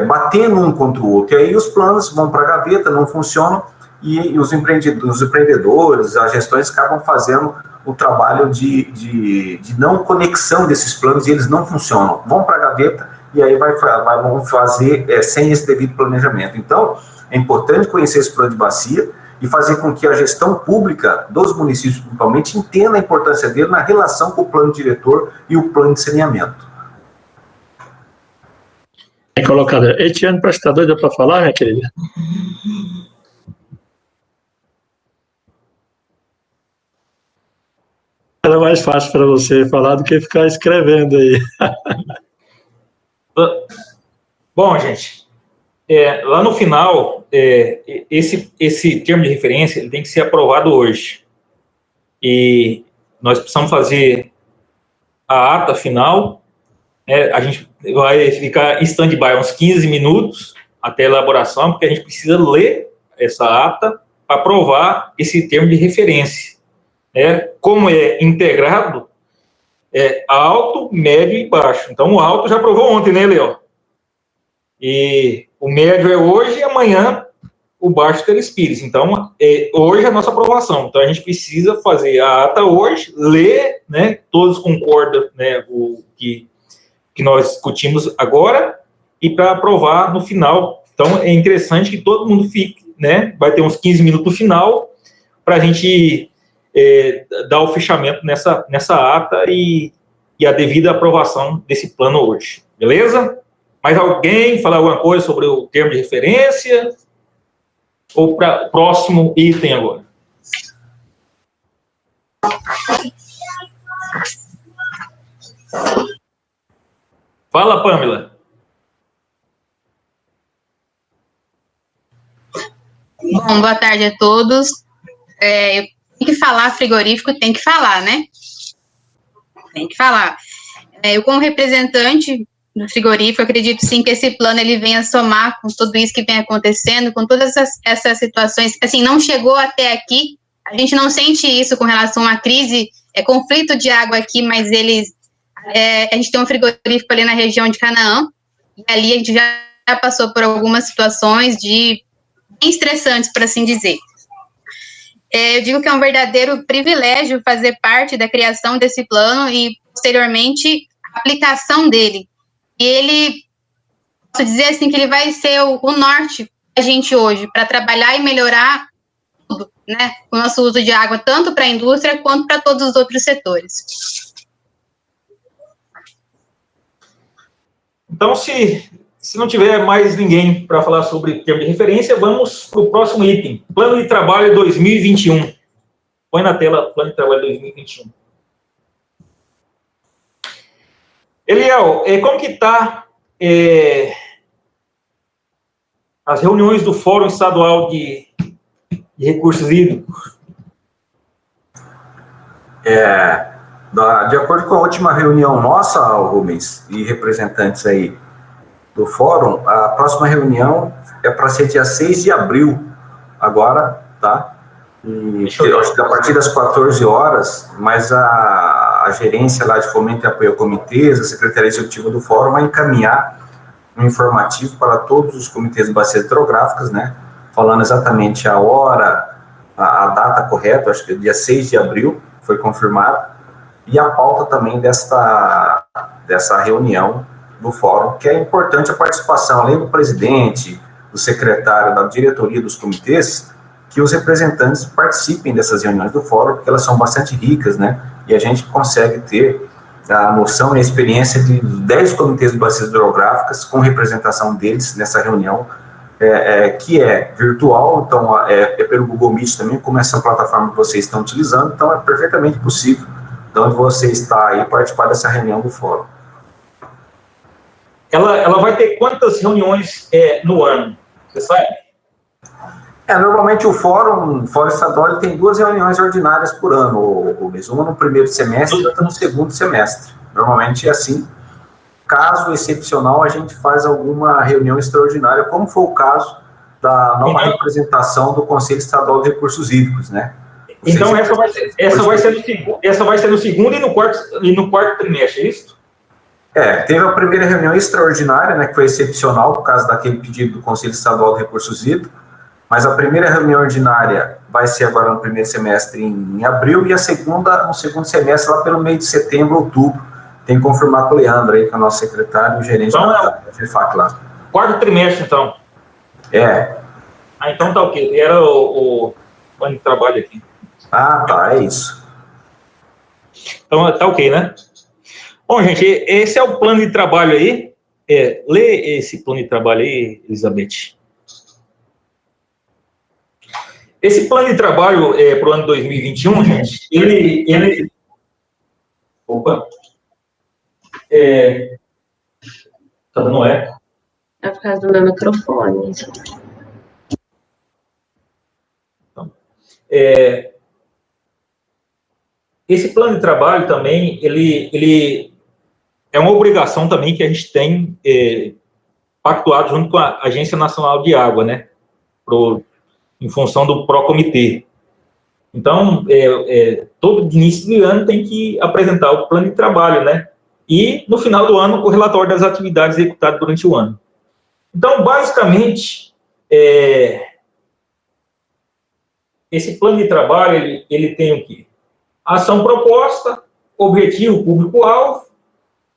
batendo um contra o outro. E aí os planos vão para a gaveta, não funcionam, e os empreendedores, as gestões acabam fazendo o trabalho de não conexão desses planos, e eles não funcionam. Vão para a gaveta, e aí vão fazer sem esse devido planejamento. Então, é importante conhecer esse plano de bacia e fazer com que a gestão pública dos municípios, principalmente, entenda a importância dele na relação com o plano diretor e o plano de saneamento. Bem colocado. Etienne, para estar doida para falar, minha querida? Era mais fácil para você falar do que ficar escrevendo aí. Bom, gente, lá no final, esse termo de referência ele tem que ser aprovado hoje. E nós precisamos fazer a ata final. A gente vai ficar em stand-by uns 15 minutos até a elaboração, porque a gente precisa ler essa ata para aprovar esse termo de referência. Como é integrado, alto, médio e baixo. Então, o alto já aprovou ontem, né, Léo? E o médio é hoje e amanhã o baixo Telespires. Então, hoje é a nossa aprovação. Então, a gente precisa fazer a ata hoje, ler, né? Todos concordam, né? O que nós discutimos agora, e para aprovar no final. Então, é interessante que todo mundo fique, né? Vai ter uns 15 minutos no final para a gente dar o fechamento nessa ata e a devida aprovação desse plano hoje. Beleza? Mais alguém falar alguma coisa sobre o termo de referência? Ou para o próximo item agora? Fala, Pamela. Bom, boa tarde a todos. Tem que falar frigorífico, tem que falar, né? Tem que falar. Eu, como representante do frigorífico, acredito sim que esse plano ele venha somar com tudo isso que vem acontecendo, com todas essas situações. Assim, não chegou até aqui, a gente não sente isso com relação à crise, conflito de água aqui, mas a gente tem um frigorífico ali na região de Canaã, e ali a gente já passou por algumas situações bem estressantes, por assim dizer. Eu digo que é um verdadeiro privilégio fazer parte da criação desse plano e, posteriormente, a aplicação dele. E ele, posso dizer assim, que ele vai ser o norte da gente hoje, para trabalhar e melhorar tudo, né? O nosso uso de água, tanto para a indústria quanto para todos os outros setores. Então, se não tiver mais ninguém para falar sobre termo de referência, vamos para o próximo item. Plano de Trabalho 2021. Põe na tela Plano de Trabalho 2021. Eliel, como que está as reuniões do Fórum Estadual de Recursos Hídricos? De acordo com a última reunião nossa, Rubens, e representantes aí do Fórum, a próxima reunião é para ser dia 6 de abril, agora, tá? E acho que a partir das 14 horas, mas a gerência lá de Fomento e Apoio a Comitês, a Secretaria Executiva do Fórum, vai encaminhar um informativo para todos os comitês de bacias hidrográficas, né? Falando exatamente a hora, a data correta, acho que é dia 6 de abril, foi confirmado, e a pauta também dessa reunião do Fórum, que é importante a participação, além do presidente, do secretário, da diretoria dos comitês, que os representantes participem dessas reuniões do Fórum, porque elas são bastante ricas, né? E a gente consegue ter a noção e a experiência de 10 comitês de bacias hidrográficas com representação deles nessa reunião, que é virtual, então é pelo Google Meet também, como essa plataforma que vocês estão utilizando, então é perfeitamente possível, de onde você está aí, participar dessa reunião do Fórum. Ela vai ter quantas reuniões no ano? Você sabe? Normalmente o Fórum Estadual ele tem 2 reuniões ordinárias por ano, Rubens, uma no primeiro semestre e outra no segundo semestre. Normalmente é assim. Caso excepcional, a gente faz alguma reunião extraordinária, como foi o caso da nova representação do Conselho Estadual de Recursos Hídricos, né? Então, essa vai ser no segundo e no quarto trimestre, é isso? Teve a primeira reunião extraordinária, né, que foi excepcional, por causa daquele pedido do Conselho Estadual de Recursos Hídricos, mas a primeira reunião ordinária vai ser agora no primeiro semestre em abril, e a segunda no segundo semestre, lá pelo meio de setembro, outubro. Tem que confirmar com o Leandro aí, que é o nosso secretário e o gerente da GFAC lá. Quarto trimestre, então? Então tá ok. Era o plano de trabalho aqui. Tá, é isso. Então tá ok, né? Bom, gente, esse é o plano de trabalho aí. Lê esse plano de trabalho aí, Elizabeth. Esse plano de trabalho para o ano 2021, gente, ele... Opa! Tá dando eco? É por causa do meu microfone. Então, esse plano de trabalho também, ele é uma obrigação também que a gente tem pactuado junto com a Agência Nacional de Água, né? Em função do Procomitê. Então, todo início de ano tem que apresentar o plano de trabalho, né? E, no final do ano, o relatório das atividades executadas durante o ano. Então, basicamente, esse plano de trabalho, ele tem o quê? Ação proposta, objetivo, público-alvo,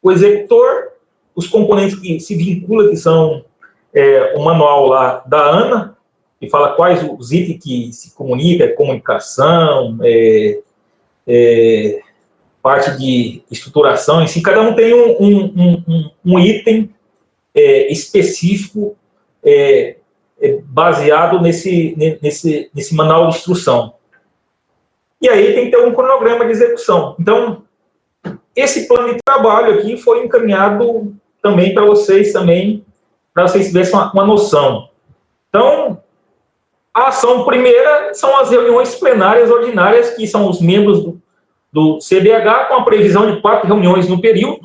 o executor, os componentes que se vinculam, que são o manual lá da ANA, que fala quais os itens que se comunica, comunicação, parte de estruturação, assim, cada um tem um item específico baseado nesse manual de instrução. E aí tem que ter um cronograma de execução. Então, esse plano de trabalho aqui foi encaminhado também para vocês tivessem uma noção. Então, a ação primeira são as reuniões plenárias ordinárias, que são os membros do CDH, com a previsão de 4 reuniões no período,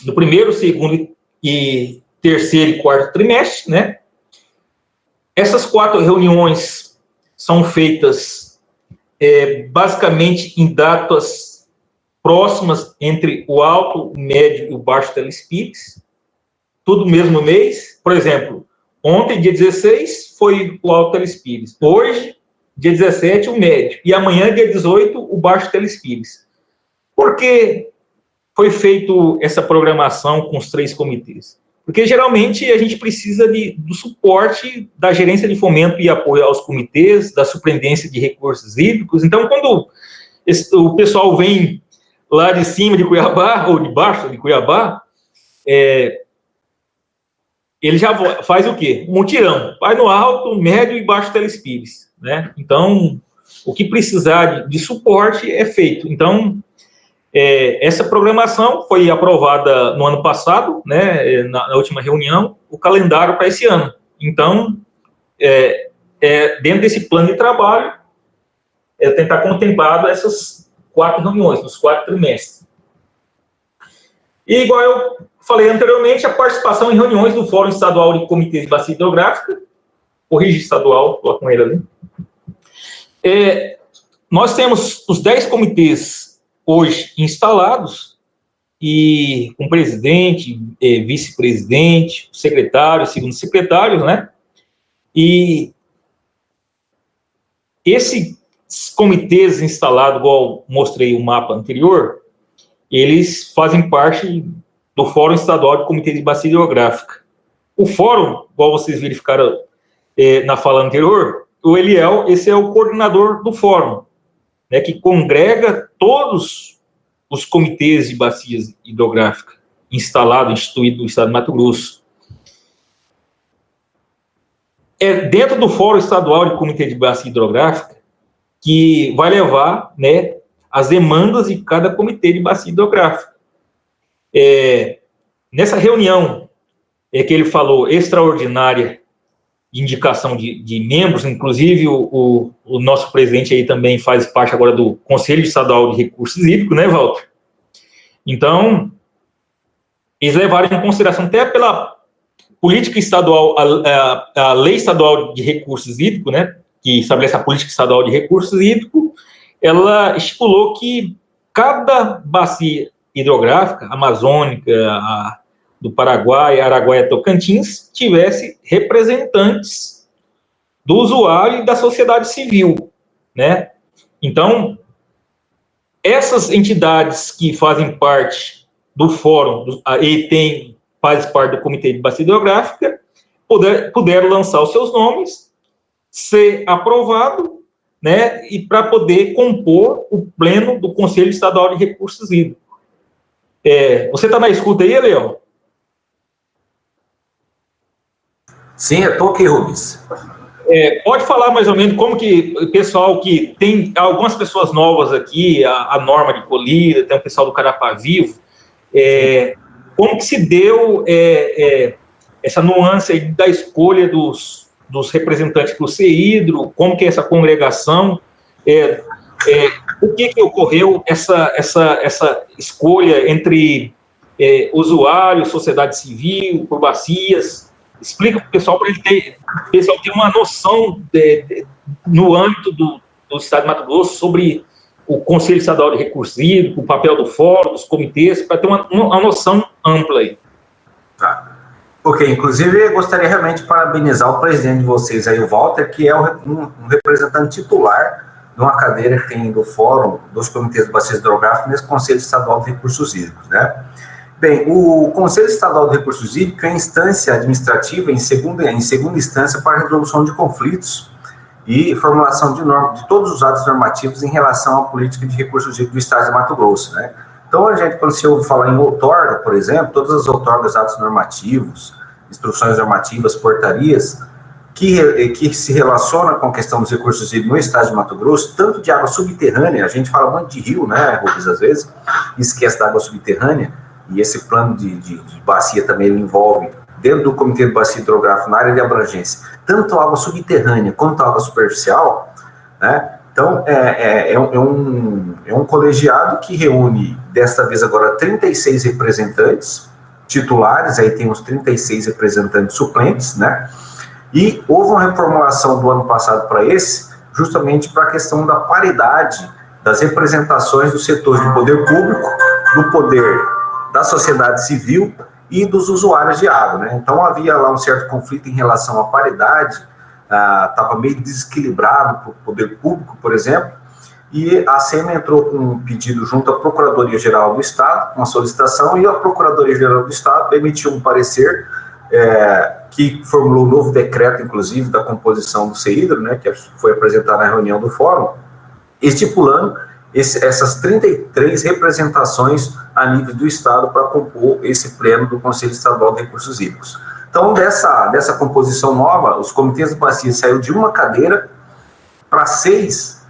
no primeiro, segundo e terceiro e quarto trimestre, né? Essas 4 reuniões são feitas basicamente em datas próximas entre o alto, o médio e o baixo telespires, tudo no mesmo mês. Por exemplo, ontem, dia 16, foi o alto telespires. Hoje, dia 17, o médio. E amanhã, dia 18, o baixo telespires. Por que foi feito essa programação com os 3 comitês? Porque, geralmente, a gente precisa do suporte da gerência de fomento e apoio aos comitês, da superintendência de recursos hídricos. Então, quando o pessoal vem lá de cima de Cuiabá, ou de baixo de Cuiabá, ele já faz o quê? Um mutirão. Vai no alto, médio e baixo telespires, né? Então, o que precisar de suporte é feito. Então, essa programação foi aprovada no ano passado, né, na última reunião, o calendário para esse ano. Então, dentro desse plano de trabalho, tentar contemplado essas 4 reuniões, nos 4 trimestres. E, igual eu falei anteriormente, a participação em reuniões do Fórum Estadual de Comitês de Bacia Hidrográfica, corrige estadual, coloca com ele ali. Nós temos os 10 comitês hoje instalados, e com presidente, vice-presidente, secretário, segundo secretário, né? E esses comitês instalados, igual mostrei o mapa anterior, eles fazem parte do Fórum Estadual de Comitê de Bacia Hidrográfica. O fórum, igual vocês verificaram na fala anterior, o Eliel, esse é o coordenador do fórum, né, que congrega todos os comitês de bacias hidrográficas instituídos no estado de Mato Grosso. Dentro do Fórum Estadual de Comitê de Bacia Hidrográfica que vai levar, né, as demandas de cada comitê de bacia hidrográfica. Nessa reunião que ele falou, extraordinária, de indicação de membros, inclusive o nosso presidente aí também faz parte agora do Conselho Estadual de Recursos Hídricos, né, Walter? Então, eles levaram em consideração até pela política estadual, a Lei Estadual de Recursos Hídricos, né, que estabelece a política estadual de recursos hídricos, ela estipulou que cada bacia hidrográfica, amazônica, do Paraguai, Araguaia, Tocantins, tivesse representantes do usuário e da sociedade civil, né? Então, essas entidades que fazem parte do fórum e faz parte do Comitê de Bacia Hidrográfica, puderam lançar os seus nomes, ser aprovado, né, e para poder compor o pleno do Conselho Estadual de Recursos Hídricos. Você está na escuta aí, Leão? Sim, eu estou aqui, Rubens. Pode falar mais ou menos como que o pessoal que tem algumas pessoas novas aqui, a Norma de Colina, tem o pessoal do Carapá Vivo, como que se deu essa nuance aí da escolha dos representantes para o CEHIDRO, como que é essa congregação, por que ocorreu essa escolha entre usuário, sociedade civil, por bacias? Explica para o pessoal, para o pessoal ter uma noção no âmbito do Estado de Mato Grosso sobre o Conselho Estadual de Recursos Hídricos, o papel do fórum, dos comitês, para ter uma noção ampla aí. Tá. Ok, inclusive eu gostaria realmente de parabenizar o presidente de vocês aí, o Walter, que é um representante titular de uma cadeira que tem do fórum dos comitês de bacias hidrográficas nesse Conselho Estadual de Recursos Hídricos, né? Bem, o Conselho Estadual de Recursos Hídricos é instância administrativa em segunda instância para a resolução de conflitos e formulação de todos os atos normativos em relação à política de recursos hídricos do Estado de Mato Grosso, né? Então, a gente, quando se ouve falar em outorga, por exemplo, todas as outorgas, atos normativos, instruções normativas, portarias, que se relaciona com a questão dos recursos hídricos no Estado de Mato Grosso, tanto de água subterrânea, a gente fala muito de rio, né, Rubens, às vezes, e esquece da água subterrânea, e esse plano de bacia também ele envolve, dentro do Comitê de Bacia Hidrográfica, na área de abrangência, tanto água subterrânea quanto água superficial, né? Então, é um colegiado que reúne, desta vez agora, 36 representantes titulares, aí tem uns 36 representantes suplentes, né? E houve uma reformulação do ano passado para esse, justamente para a questão da paridade das representações dos setores do poder público, do poder da sociedade civil e dos usuários de água, né? Então, havia lá um certo conflito em relação à paridade, estava meio desequilibrado para o poder público, por exemplo, e a SEMA entrou com um pedido junto à Procuradoria-Geral do Estado, uma solicitação, e a Procuradoria-Geral do Estado emitiu um parecer que formulou um novo decreto, inclusive, da composição do CEIDRO, né, que foi apresentado na reunião do fórum, estipulando essas 33 representações a nível do Estado para compor esse pleno do Conselho Estadual de Recursos Hídricos. Então, dessa composição nova, os comitês de bacia saiu de uma cadeira para 6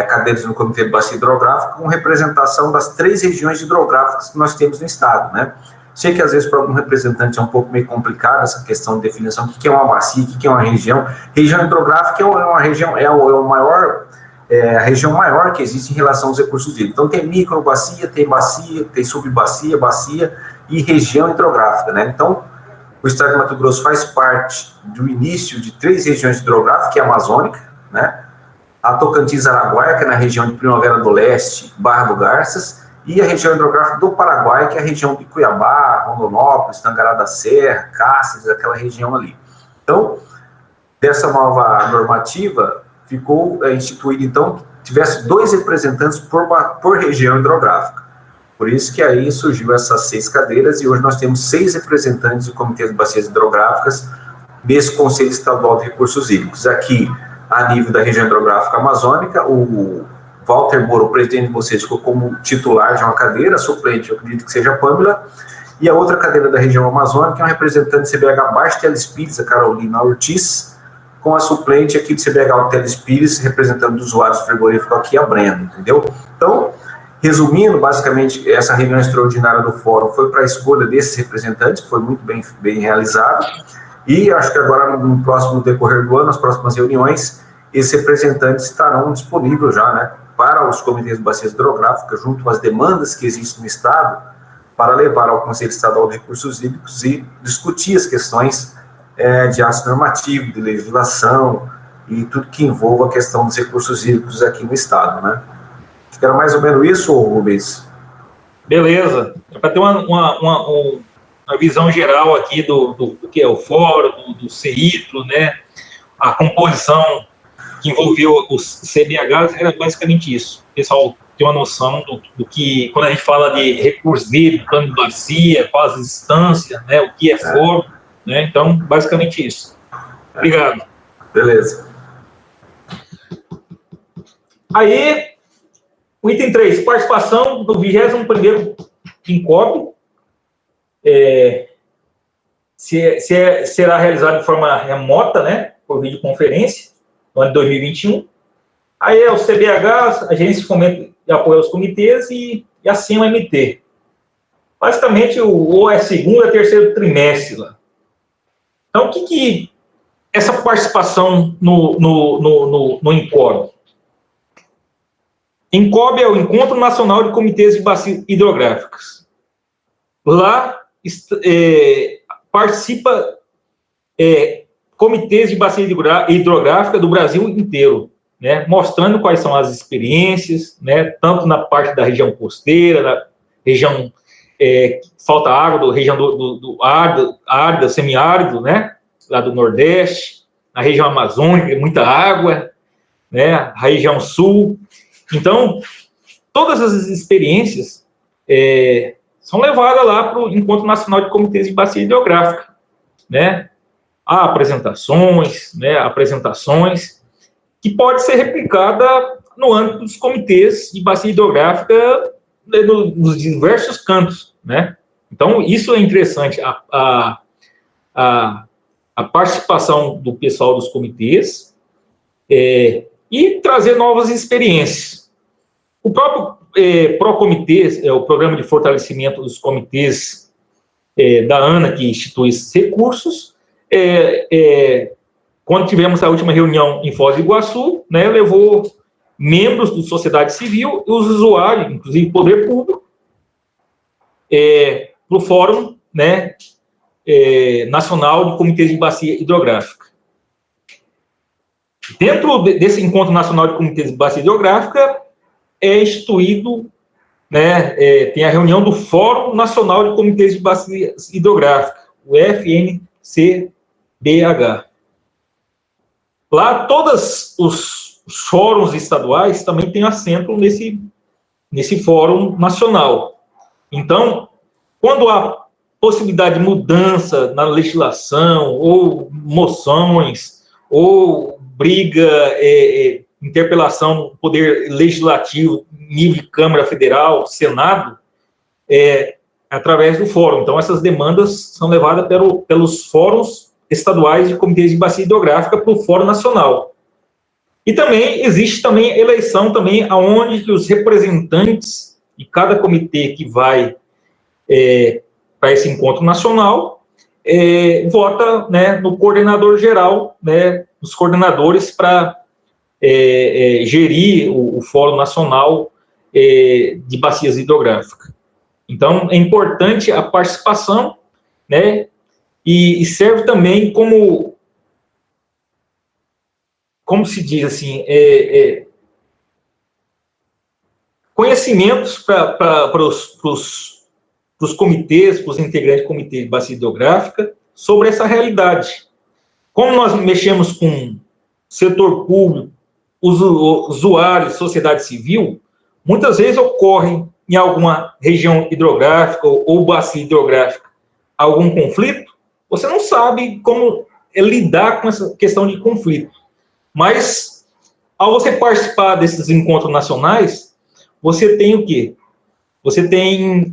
cadeiras no Comitê de Bacia Hidrográfica, com representação das 3 regiões hidrográficas que nós temos no Estado, né? Sei que, às vezes, para algum representante é um pouco meio complicado essa questão de definição, o que é uma bacia, o que é uma região. Região hidrográfica é uma região, a região maior que existe em relação aos recursos hídricos. Então, tem microbacia, tem subbacia, bacia e região hidrográfica, né? Então, o Estado de Mato Grosso faz parte do início de 3 regiões hidrográficas, que é a amazônica, né? A Tocantins-Araguaia, que é na região de Primavera do Leste, Barra do Garças, e a região hidrográfica do Paraguai, que é a região de Cuiabá, Rondonópolis, Tangará da Serra, Cáceres, aquela região ali. Então, dessa nova normativa, ficou instituído, então, que tivesse 2 representantes por região hidrográfica. Por isso que aí surgiu essas 6 cadeiras, e hoje nós temos 6 representantes do Comitê de Bacias Hidrográficas desse Conselho Estadual de Recursos Hídricos. Aqui, a nível da região hidrográfica amazônica, o Walter Moura, o presidente de vocês, ficou como titular de uma cadeira, suplente, eu acredito que seja a Pâmela, e a outra cadeira da região amazônica é um representante do CBH Baixo Telespires, a Carolina Ortiz, com a suplente aqui do CBH Telespires, representando os usuários do frigorífico aqui, a Brenda, entendeu? Então, resumindo, basicamente, essa reunião extraordinária do fórum foi para a escolha desses representantes, que foi muito bem realizada, e acho que agora, no próximo decorrer do ano, nas próximas reuniões, esses representantes estarão disponíveis já, né, para os comitês de bacias hidrográficas, junto às demandas que existem no Estado, para levar ao Conselho Estadual de Recursos Hídricos e discutir as questões de atos normativos, de legislação e tudo que envolva a questão dos recursos hídricos aqui no Estado, né. Acho que era mais ou menos isso, Rubens? Beleza. Para ter uma visão geral aqui do que é o fórum, do CEIDRO, né, a composição que envolveu os CBHs era basicamente isso. O pessoal tem uma noção do que, quando a gente fala de recursos hídricos, plano de bacia, quais as instâncias, né, o que é fórum, né, então, basicamente isso. Obrigado. Beleza. Aí, o item 3, participação do 21º INCOB, será realizado de forma remota, né, por videoconferência, no ano de 2021. Aí é o CBH, a Agência de Fomento e Apoio aos Comitês e a SEMA-MT. Basicamente, ou é segundo ou é terceiro trimestre lá. Então, o que essa participação no INCOB? INCOB é o Encontro Nacional de Comitês de Bacias Hidrográficas. Lá participa comitês de bacia hidrográfica do Brasil inteiro, né, mostrando quais são as experiências, né, tanto na parte da região costeira, da região falta água, região do árido, semiárido, né, lá do Nordeste, na região amazônica, muita água, né, a região sul. Então, todas as experiências são levadas lá para o Encontro Nacional de Comitês de Bacia Hidrográfica, né? Há apresentações, que pode ser replicada no âmbito dos comitês de bacia hidrográfica, né, nos diversos cantos, né? Então, isso é interessante, a participação do pessoal dos comitês e trazer novas experiências. O próprio Procomitê, o Programa de Fortalecimento dos Comitês da ANA, que institui esses recursos, quando tivemos a última reunião em Foz do Iguaçu, né, levou membros da sociedade civil e os usuários, inclusive poder público, para o Fórum, né, Nacional de Comitês de Bacia Hidrográfica. Dentro desse Encontro Nacional de Comitês de Bacia Hidrográfica, é instituído, né, tem a reunião do Fórum Nacional de Comitês de Bacia Hidrográfica, o FNCBH. Lá, todos os fóruns estaduais também têm assento nesse Fórum Nacional. Então, quando há possibilidade de mudança na legislação, ou moções, ou briga, interpelação no Poder Legislativo, nível de Câmara Federal, Senado, através do fórum. Então, essas demandas são levadas pelos fóruns estaduais de comitês de bacia hidrográfica para o Fórum Nacional. E também existe também eleição também aonde os representantes de cada comitê que vai para esse encontro nacional vota, né, no coordenador geral, né, os coordenadores para gerir o Fórum Nacional de Bacias Hidrográficas. Então, é importante a participação, né, e serve também como se diz assim, conhecimentos para os comitês, para os integrantes do Comitê de Bacia Hidrográfica, sobre essa realidade. Como nós mexemos com setor público, usuários, sociedade civil, muitas vezes ocorre em alguma região hidrográfica ou bacia hidrográfica algum conflito, você não sabe como lidar com essa questão de conflito. Mas, ao você participar desses encontros nacionais, você tem o quê? Você tem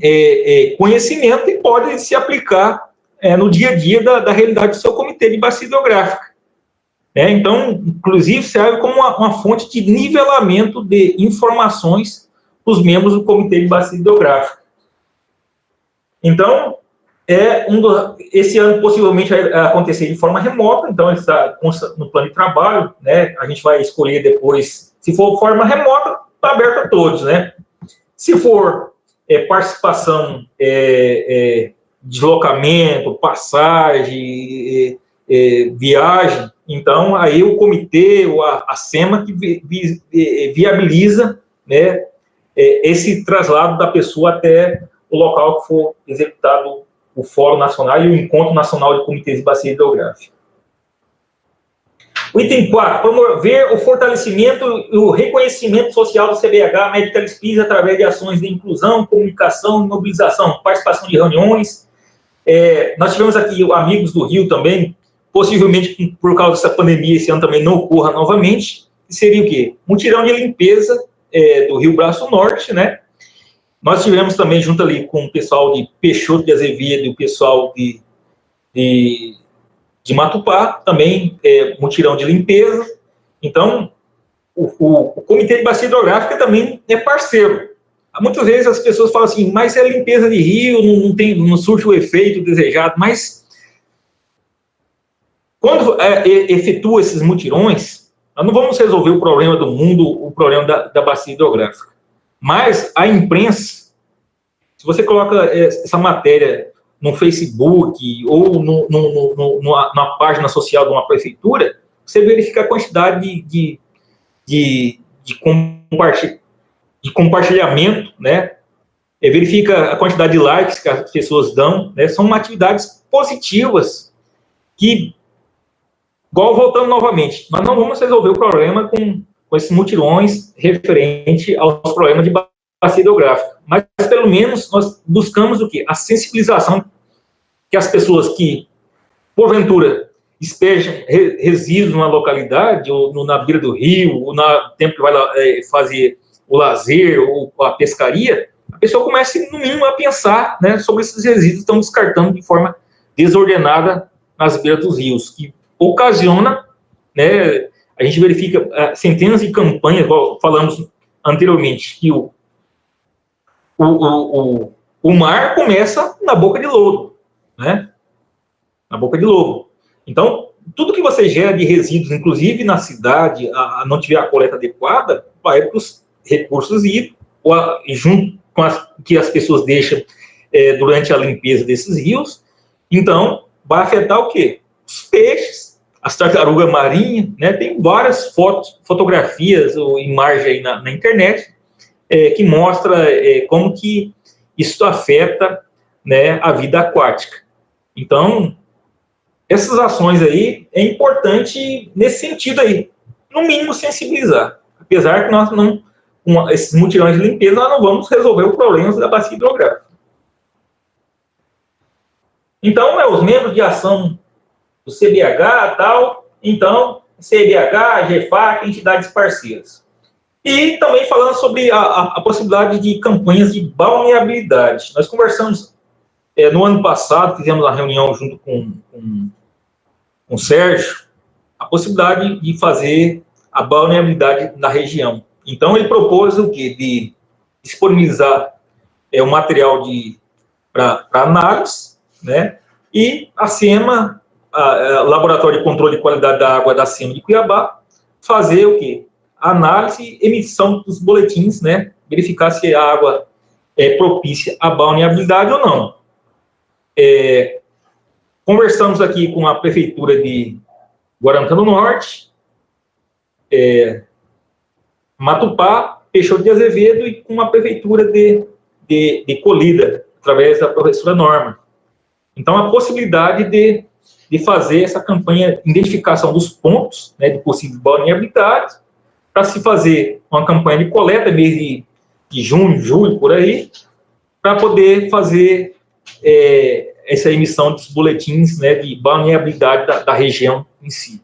conhecimento e pode se aplicar no dia a dia da realidade do seu comitê de bacia hidrográfica. Então, inclusive, serve como uma fonte de nivelamento de informações para os membros do comitê de bacia hidrográfica. Então, esse ano possivelmente vai acontecer de forma remota, então ele está no plano de trabalho, né? A gente vai escolher depois, se for de forma remota, está aberto a todos, né? Se for participação, deslocamento, passagem, viagem, então aí o comitê, ou a SEMA, que viabiliza, né, esse traslado da pessoa até o local que for executado o Fórum Nacional e o Encontro Nacional de Comitês de Bacia Hidrográfica. O item 4, promover o fortalecimento e o reconhecimento social do CBH Medical Speech através de ações de inclusão, comunicação, mobilização, participação de reuniões. Nós tivemos aqui amigos do Rio também, possivelmente por causa dessa pandemia esse ano também não ocorra novamente, que seria o quê? Mutirão de limpeza do Rio Braço Norte, né? Nós tivemos também, junto ali com o pessoal de Peixoto de Azevedo e o pessoal de Matupá, também mutirão de limpeza. Então, o Comitê de Bacia Hidrográfica também é parceiro. Muitas vezes as pessoas falam assim, mas é limpeza de rio, não surte o efeito desejado, mas quando efetua esses mutirões, nós não vamos resolver o problema do mundo, o problema da bacia hidrográfica. Mas a imprensa, se você coloca essa matéria no Facebook ou na página social de uma prefeitura, você verifica a quantidade de compartilhamento, né? Verifica a quantidade de likes que as pessoas dão, né? São atividades positivas que, igual voltando novamente, nós não vamos resolver o problema com esses mutirões referente aos problemas de bacia hidrográfica. Mas, pelo menos, nós buscamos o quê? A sensibilização que as pessoas que, porventura, despeja resíduos numa localidade, ou na beira do rio, ou no tempo que vai lá, fazer o lazer ou a pescaria, a pessoa começa, no mínimo, a pensar, né, sobre esses resíduos que estão descartando de forma desordenada nas beiras dos rios, que ocasiona, né, a gente verifica centenas de campanhas, igual falamos anteriormente, que o mar começa na boca de lodo, né? Na boca de lodo. Então, tudo que você gera de resíduos, inclusive na cidade, a não tiver a coleta adequada, vai para os recursos hídricos, junto com que as pessoas deixam durante a limpeza desses rios. Então, vai afetar o quê? Os peixes, as tartarugas marinhas, né? Tem várias fotografias ou imagens aí na internet que mostra como que isso afeta, né, a vida aquática. Então, essas ações aí é importante nesse sentido aí, no mínimo sensibilizar. Apesar que nós não, com esses mutirões de limpeza, nós não vamos resolver o problema da bacia hidrográfica. Então, os membros de ação do CBH, tal, então, CBH, GEFAC, entidades parceiras. E também falando sobre a possibilidade de campanhas de balneabilidade. Nós conversamos no ano passado, fizemos uma reunião junto com o Sérgio, a possibilidade de fazer a balneabilidade na região. Então, ele propôs o quê? De disponibilizar o material para análise, né? E a SEMA, Laboratório de Controle de Qualidade da Água da SEMA de Cuiabá, fazer o quê? Análise e emissão dos boletins, né? Verificar se a água é propícia à balneabilidade ou não. Conversamos aqui com a Prefeitura de Guarantã do Norte, Matupá, Peixoto de Azevedo e com a Prefeitura de Colíder, através da professora Norma. Então, a possibilidade de fazer essa campanha de identificação dos pontos, né, de possíveis balneabilidades, para se fazer uma campanha de coleta, mês de junho, julho, por aí, para poder fazer essa emissão dos boletins, né, de balneabilidade da região em si.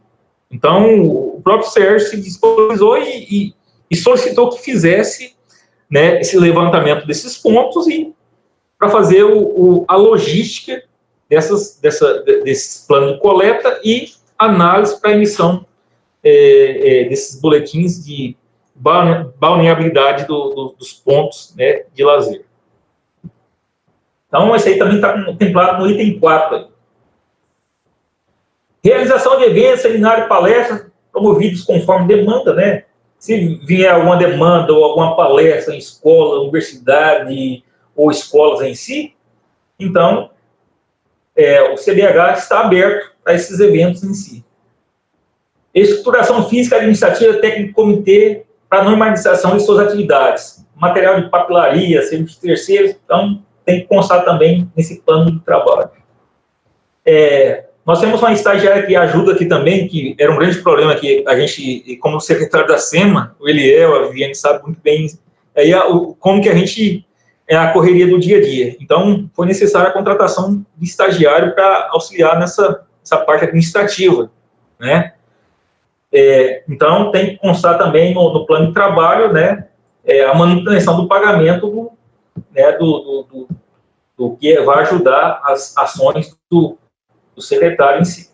Então, o próprio Sérgio se disponibilizou e solicitou que fizesse, né, esse levantamento desses pontos e para fazer a logística desses planos de coleta e análise para emissão desses boletins de balneabilidade dos pontos, né, de lazer. Então, esse aí também está contemplado no item 4. Aí. Realização de eventos, seminários e palestras promovidos conforme demanda, né? Se vier alguma demanda ou alguma palestra em escola, universidade ou escolas em si, então, o CBH está aberto para esses eventos em si. Estruturação física, administrativa, técnico comitê para normalização de suas atividades. Material de papelaria, serviços de terceiros, então, tem que constar também nesse plano de trabalho. Nós temos uma estagiária que ajuda aqui também, que era um grande problema que a gente, como secretário da SEMA, o Eliel, a Viviane sabe muito bem, aí como que a gente a correria do dia a dia. Então, foi necessária a contratação de estagiário para auxiliar nessa parte administrativa, né? Então, tem que constar também no plano de trabalho, né, a manutenção do pagamento do que vai ajudar as ações do secretário em si.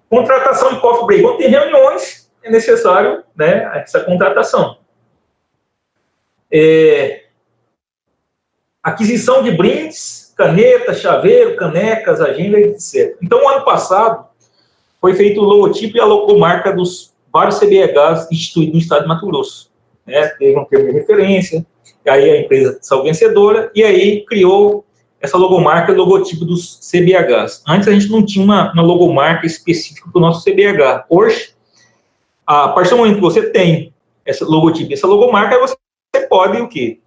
Contratação de coffee break. Quando tem reuniões, é necessário, né, essa contratação. Aquisição de brindes, caneta, chaveiro, canecas, agenda, etc. Então, o ano passado, foi feito o logotipo e a logomarca dos vários CBHs instituídos no estado de Mato Grosso. Né? Teve um termo de referência, aí a empresa saiu vencedora, e aí criou essa logomarca e logotipo dos CBHs. Antes a gente não tinha uma logomarca específica para o nosso CBH. Hoje, a partir do momento que você tem essa logotipo e essa logomarca, você pode o quê?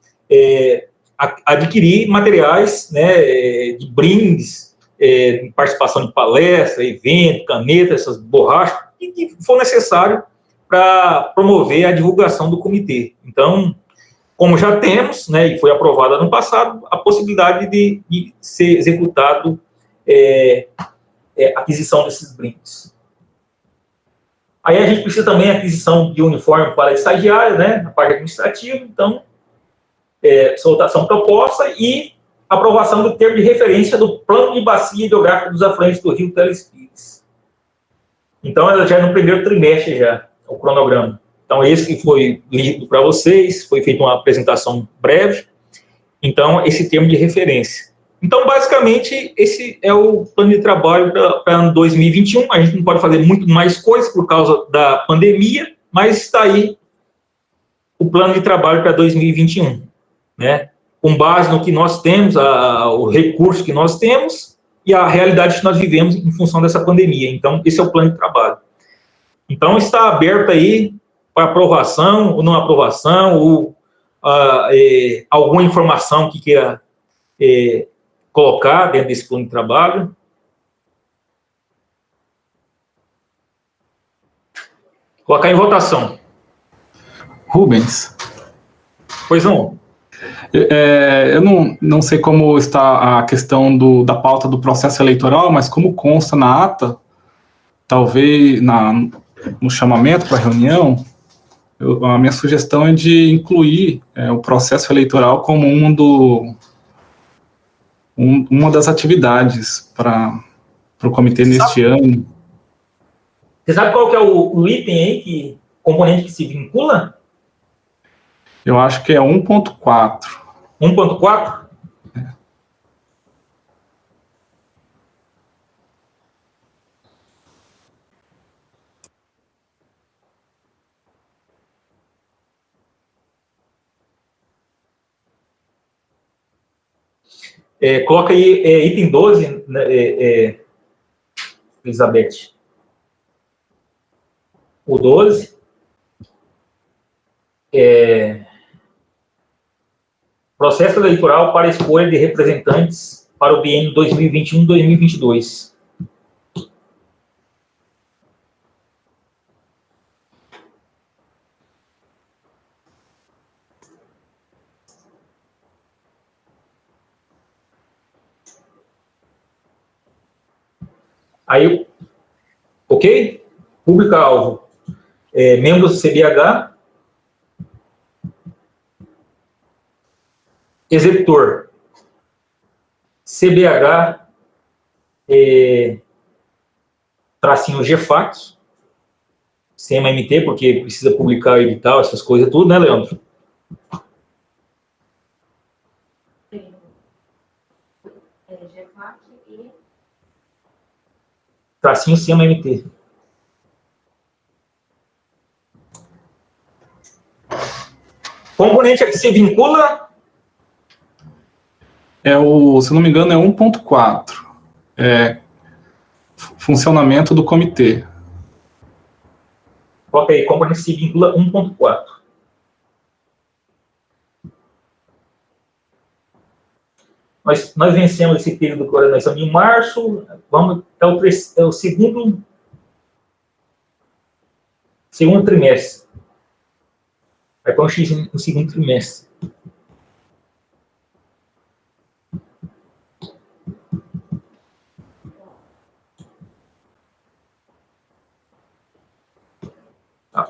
Adquirir materiais, né, de brindes, participação de palestra, evento, caneta, essas borrachas, que for necessário para promover a divulgação do comitê. Então, como já temos, né, e foi aprovado ano passado, a possibilidade de ser executado aquisição desses brindes. Aí a gente precisa também de aquisição de uniforme para estagiário, né, na parte administrativa, então, solicitação proposta e aprovação do termo de referência do plano de bacia hidrográfica dos afluentes do rio Telespires. Então, ela já é no primeiro trimestre já, o cronograma. Então, esse que foi lido para vocês, foi feita uma apresentação breve, então, esse termo de referência. Então, basicamente, esse é o plano de trabalho para ano 2021. A gente não pode fazer muito mais coisas por causa da pandemia, mas está aí o plano de trabalho para 2021, né? Com base no que nós temos, o recurso que nós temos e a realidade que nós vivemos em função dessa pandemia. Então, esse é o plano de trabalho. Então, está aberto aí para aprovação ou não aprovação, ou alguma informação que queira colocar dentro desse plano de trabalho. Colocar em votação. Rubens. Pois não. Eu não sei como está a questão da pauta do processo eleitoral, mas como consta na ata, talvez no chamamento para a reunião, a minha sugestão é de incluir o processo eleitoral como uma das atividades para o comitê neste ano. Você sabe qual que é o item aí, componente que se vincula? Eu acho que é 1.4. 1.4? Coloca aí item 12, né, Elizabeth. O 12. Processo eleitoral para escolha de representantes para o biênio 2021-2022. Aí, ok? Público-alvo. Membros do CBH. Executor. CBH, tracinho GFAC, CMMT, porque precisa publicar o edital, essas coisas tudo, né, Leandro? GFAC e... Tracinho CMMT. Componente a que se vincula... se não me engano, é 1.4. Funcionamento do comitê. Coloca aí, componente se vincula 1.4. Nós vencemos esse período de coordenação em março, é o segundo trimestre. Vai para um X no segundo trimestre.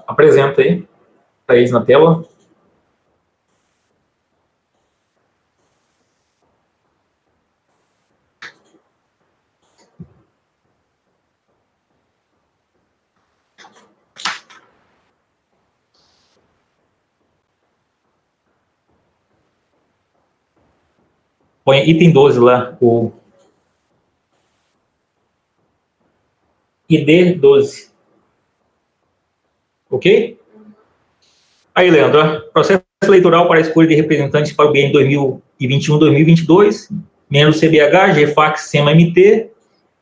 Apresenta aí, para eles na tela. Põe item 12 lá, o ID 12. Ok? Aí, Leandro, processo eleitoral para a escolha de representantes para o biênio 2021-2022, membro CBH, GFAC, CMMT,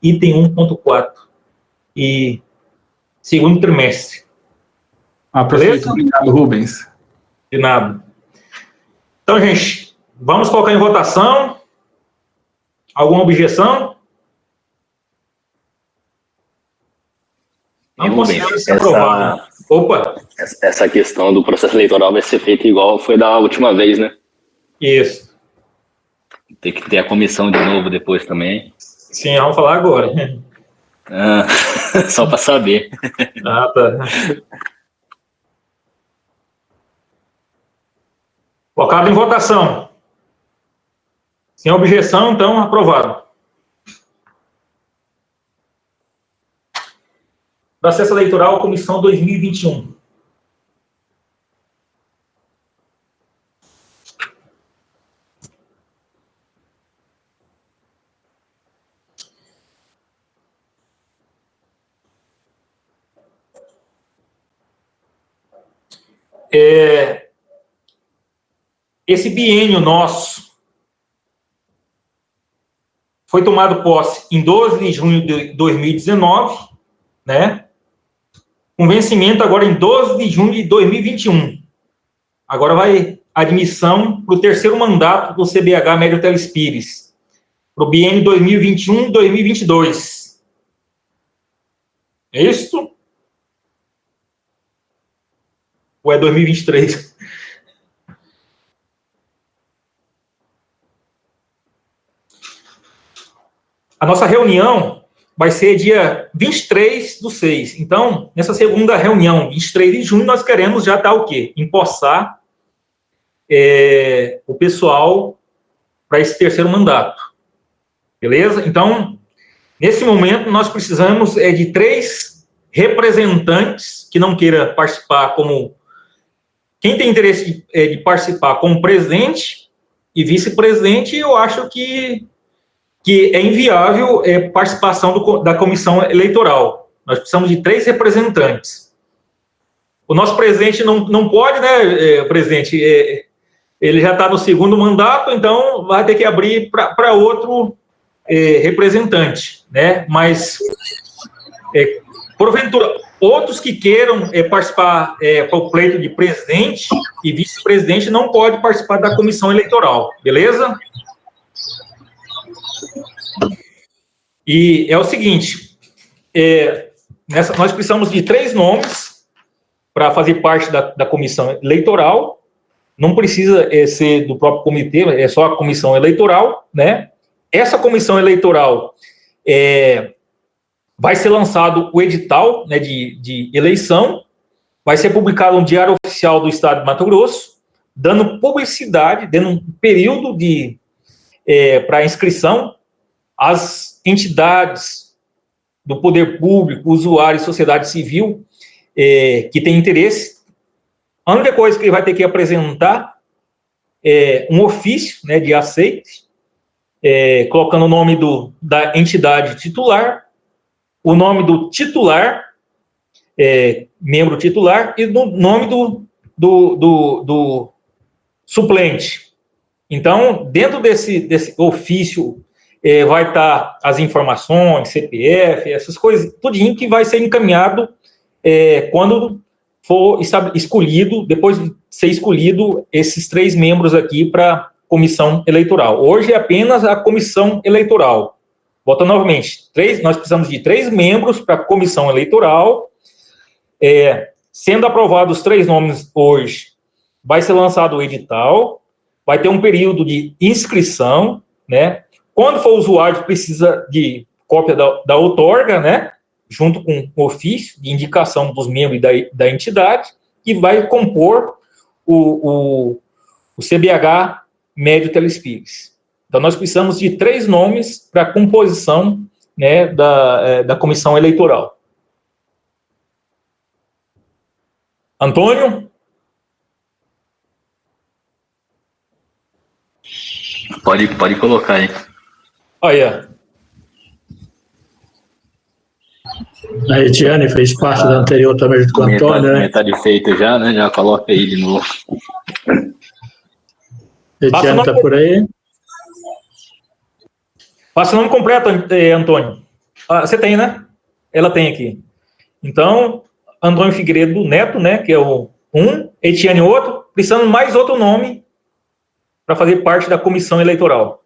item 1.4. E segundo trimestre. Perfeito. Obrigado, Rubens. De nada. Então, gente, vamos colocar em votação. Alguma objeção? Não considero ser aprovado. Opa! Essa questão do processo eleitoral vai ser feita igual foi da última vez, né? Isso. Tem que ter a comissão de novo depois também. Sim, vamos falar agora. Ah, só para saber. Ah, tá. Colocado em votação. Sem objeção, então, aprovado. Processo eleitoral, comissão 2021. Esse biênio nosso foi tomado posse em 12 de junho de 2019, né? Com vencimento agora em 12 de junho de 2021. Agora vai admissão para o terceiro mandato do CBH Médio Telespires, para o biênio 2021-2022. É isso? Ou é 2023? A nossa reunião vai ser dia 23/6. Então, nessa segunda reunião, 23 de junho, nós queremos já estar o quê? Empossar o pessoal para esse terceiro mandato. Beleza? Então, nesse momento, nós precisamos de 3 representantes que não queira participar como... Quem tem interesse de participar como presidente e vice-presidente, eu acho que é inviável participação da comissão eleitoral. Nós precisamos de 3 representantes. O nosso presidente não pode, né, presidente? Ele já está no segundo mandato, então vai ter que abrir para outro representante, né? Mas, porventura, outros que queiram participar para o pleito de presidente e vice-presidente não pode participar da comissão eleitoral, beleza? E é o seguinte, nós precisamos de 3 nomes para fazer parte da comissão eleitoral. Não precisa ser do próprio comitê, é só a comissão eleitoral, né? Essa comissão eleitoral vai ser lançado o edital, né, de eleição, vai ser publicado no Diário Oficial do Estado de Mato Grosso, dando publicidade, dando um período para inscrição. As entidades do poder público, usuários, sociedade civil, que tem interesse, a única coisa que ele vai ter que apresentar é um ofício, né, de aceite, colocando o nome da entidade titular, o nome do titular, membro titular, e o nome do suplente. Então, dentro desse ofício, vai estar as informações, CPF, essas coisas, tudinho que vai ser encaminhado quando for escolhido, depois de ser escolhido, esses 3 membros aqui para a comissão eleitoral. Hoje é apenas a comissão eleitoral. Volto novamente, nós precisamos de 3 membros para a comissão eleitoral. Sendo aprovados os 3 nomes hoje, vai ser lançado o edital, vai ter um período de inscrição, né? Quando for usuário, precisa de cópia da outorga, né? Junto com o ofício de indicação dos membros da entidade, que vai compor o CBH Médio Telespires. Então, nós precisamos de 3 nomes para a composição, né, da comissão eleitoral. Antônio? Pode colocar aí. Olha. A Etiane fez parte da anterior também junto com o Antônio, né? Metade feito já, né? Já coloca aí de novo. Etiane está por aí? Passa o nome completo, Antônio. Você tem, né? Ela tem aqui. Então, Antônio Figueiredo Neto, né? Que é o 1, Etiane outro, precisando mais outro nome para fazer parte da comissão eleitoral.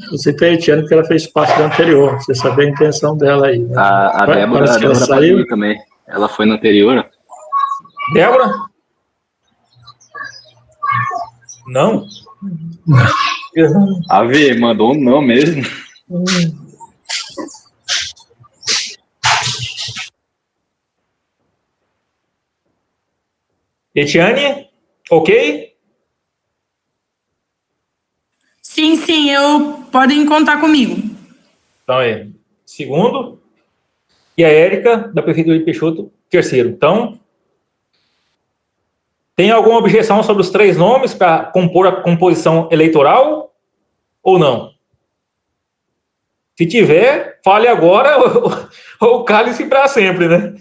Você tem a Etiane porque ela fez parte da anterior. Você sabe a intenção dela aí, né? A Débora saiu também. Ela foi na anterior. Débora? Não. A V mandou um não mesmo. Etiane, ok? Sim, podem contar comigo. Então é segundo. E a Érica, da Prefeitura de Peixoto, terceiro. Então, tem alguma objeção sobre os 3 nomes para compor a composição eleitoral ou não? Se tiver, fale agora ou cale-se para sempre, né?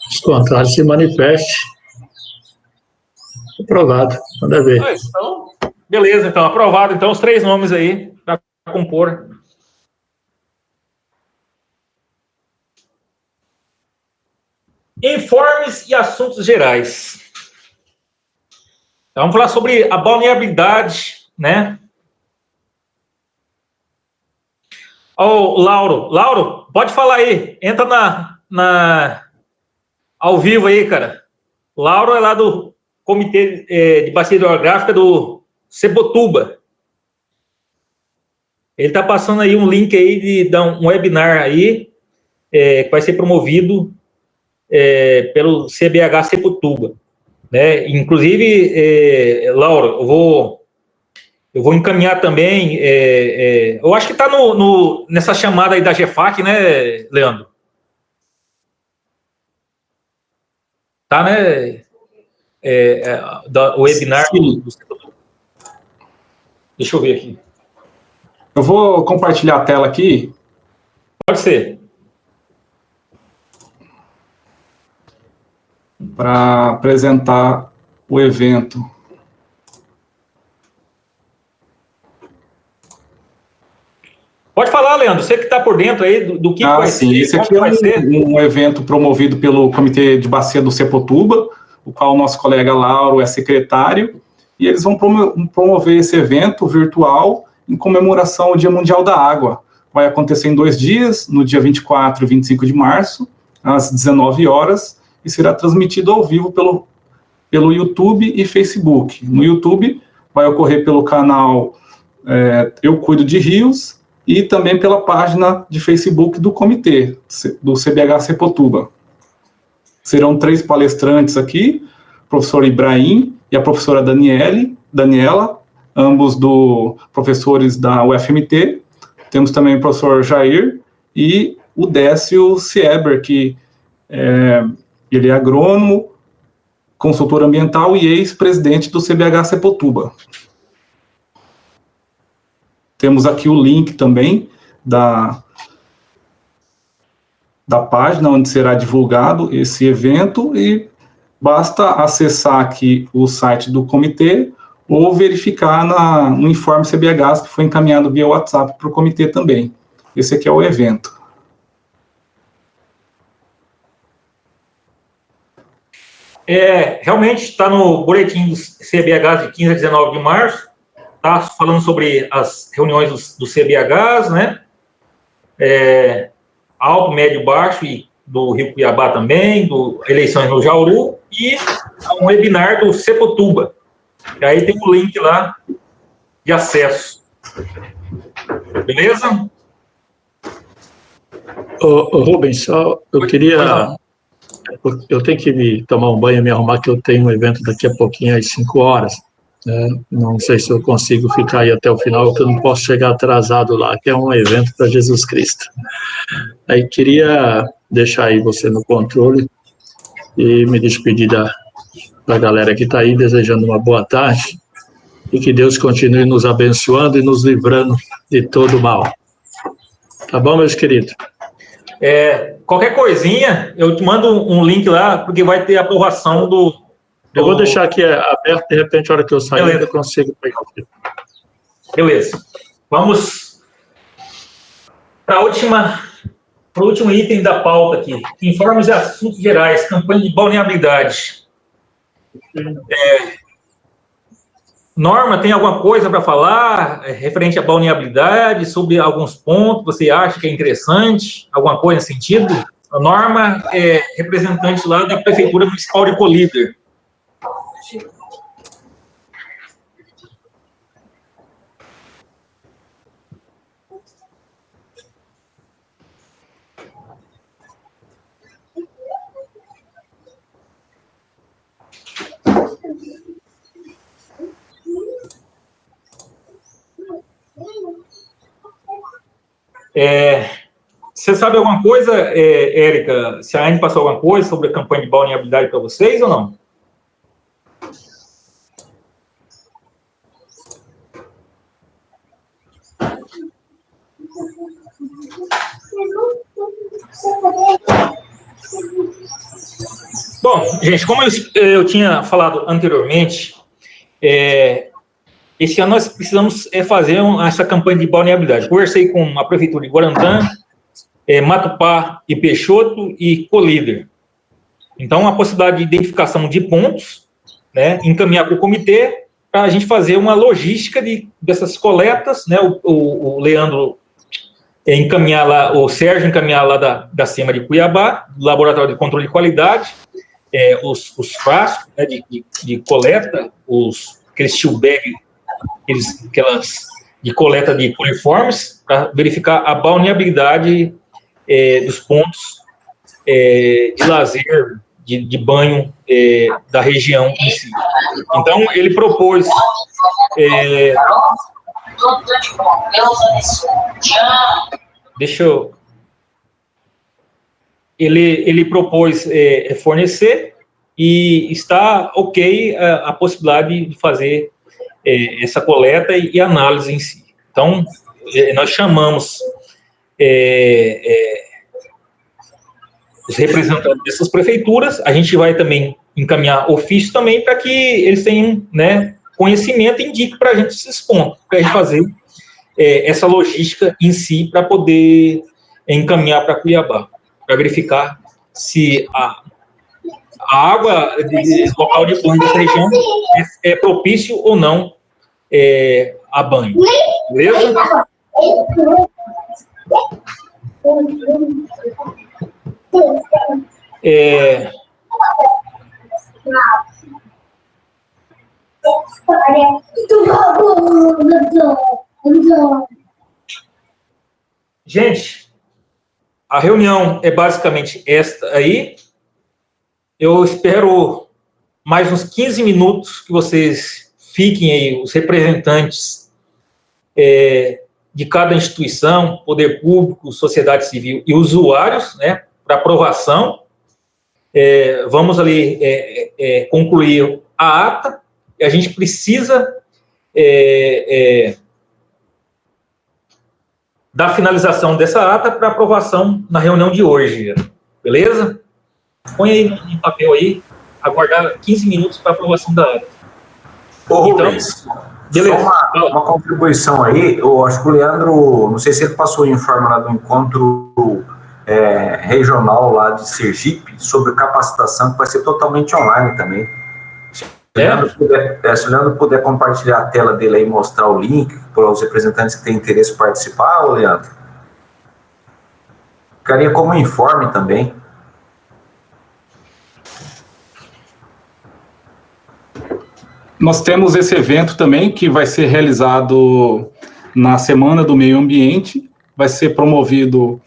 Os contrários se manifeste. Aprovado. Manda ver. Então, beleza, então, aprovado. Então, os 3 nomes aí para compor. Informes e assuntos gerais. Então, vamos falar sobre a balneabilidade, né? Lauro, pode falar aí. Entra ao vivo aí, cara. Lauro é lá do Comitê de Bacia Hidrográfica do Sebotuba. Ele está passando aí um link aí de dar um webinar aí, que vai ser promovido pelo CBH Sebotuba, né? Inclusive, Lauro, eu vou encaminhar também. Eu acho que está nessa chamada aí da GEFAC, né, Leandro? Tá, né? O webinar do Deixa eu ver aqui. Eu vou compartilhar a tela aqui. Pode ser. Para apresentar o evento. Pode falar, Leandro. Você que está por dentro aí do que vai sim. ser. Esse aqui é um evento promovido pelo Comitê de Bacia do Sebotuba, o qual o nosso colega Lauro é secretário, e eles vão promover esse evento virtual em comemoração ao Dia Mundial da Água. Vai acontecer em 2 dias, no dia 24 e 25 de março, às 19 horas, e será transmitido ao vivo pelo YouTube e Facebook. No YouTube vai ocorrer pelo canal Eu Cuido de Rios e também pela página de Facebook do comitê, do CBH Sebotuba. Serão 3 palestrantes aqui, o professor Ibrahim e a professora Daniela, ambos professores da UFMT. Temos também o professor Jair e o Décio Sieber, que ele é agrônomo, consultor ambiental e ex-presidente do CBH Sebotuba. Temos aqui o link também da página onde será divulgado esse evento e basta acessar aqui o site do comitê ou verificar no informe CBH que foi encaminhado via WhatsApp para o comitê também. Esse aqui é o evento. Realmente está no boletim do CBH de 15 a 19 de março, está falando sobre as reuniões dos CBHs, né? Alto, médio, baixo e do Rio Cuiabá também, eleições no Jauru e um webinar do Sebotuba. E aí tem um link lá de acesso. Beleza? Rubens, eu queria... Eu tenho que tomar um banho e me arrumar, que eu tenho um evento daqui a pouquinho, às 5 horas. Né? Não sei se eu consigo ficar aí até o final, porque eu não posso chegar atrasado lá, que é um evento para Jesus Cristo. Aí queria deixar aí você no controle e me despedir da galera que está aí, desejando uma boa tarde e que Deus continue nos abençoando e nos livrando de todo mal. Tá bom, meus queridos? Qualquer coisinha, eu te mando um link lá, porque vai ter aprovação do... Eu vou deixar aqui aberto, de repente, a hora que eu sair, eu consigo pegar o filme. Beleza. Vamos para o último item da pauta aqui. Informes e assuntos gerais, campanha de balneabilidade. Norma, tem alguma coisa para falar referente à balneabilidade, sobre alguns pontos que você acha que é interessante? Alguma coisa nesse sentido? A Norma é representante lá da Prefeitura Municipal de Colíder. Você sabe alguma coisa, Érica, se a Anne passou alguma coisa sobre a campanha de balneabilidade para vocês ou não? Bom, gente, como eu tinha falado anteriormente, esse ano nós precisamos fazer essa campanha de balneabilidade. Conversei com a Prefeitura de Guarantã, Matupá e Peixoto e Colíder. Então, a possibilidade de identificação de pontos, né, encaminhar para o comitê, para a gente fazer uma logística dessas coletas, né, o Leandro encaminhar lá, o Sérgio encaminhar lá da SEMA de Cuiabá, do Laboratório de Controle de Qualidade, os frascos, né, de coleta, aqueles steel bag, aquelas de coleta de coliformes, para verificar a balneabilidade dos pontos de lazer, de banho da região em si. Então, ele propôs... Ele propôs fornecer e está ok a possibilidade de fazer essa coleta e análise em si. Então, nós chamamos os representantes dessas prefeituras, a gente vai também encaminhar ofício também para que eles tenham, né, conhecimento e indiquem para a gente esses pontos, para a gente fazer essa logística em si para poder encaminhar para Cuiabá, para verificar se a água local de banho dessa região é propício ou não a banho. Beleza? Gente, a reunião é basicamente esta aí. Eu espero mais uns 15 minutos que vocês fiquem aí, os representantes de cada instituição, poder público, sociedade civil e usuários, né, para aprovação. Vamos ali concluir a ata, e a gente precisa da finalização dessa ata para aprovação na reunião de hoje, beleza? Põe aí no papel aí, aguardar 15 minutos para aprovação da ata. Rubens, beleza. Só uma contribuição aí, eu acho que o Leandro, não sei se ele passou o informe lá do encontro regional lá de Sergipe, sobre capacitação, que vai ser totalmente online também. Se o Leandro puder compartilhar a tela dele aí e mostrar o link para os representantes que têm interesse em participar, Leandro. Ficaria como informe também. Nós temos esse evento também, que vai ser realizado na Semana do Meio Ambiente, vai ser promovido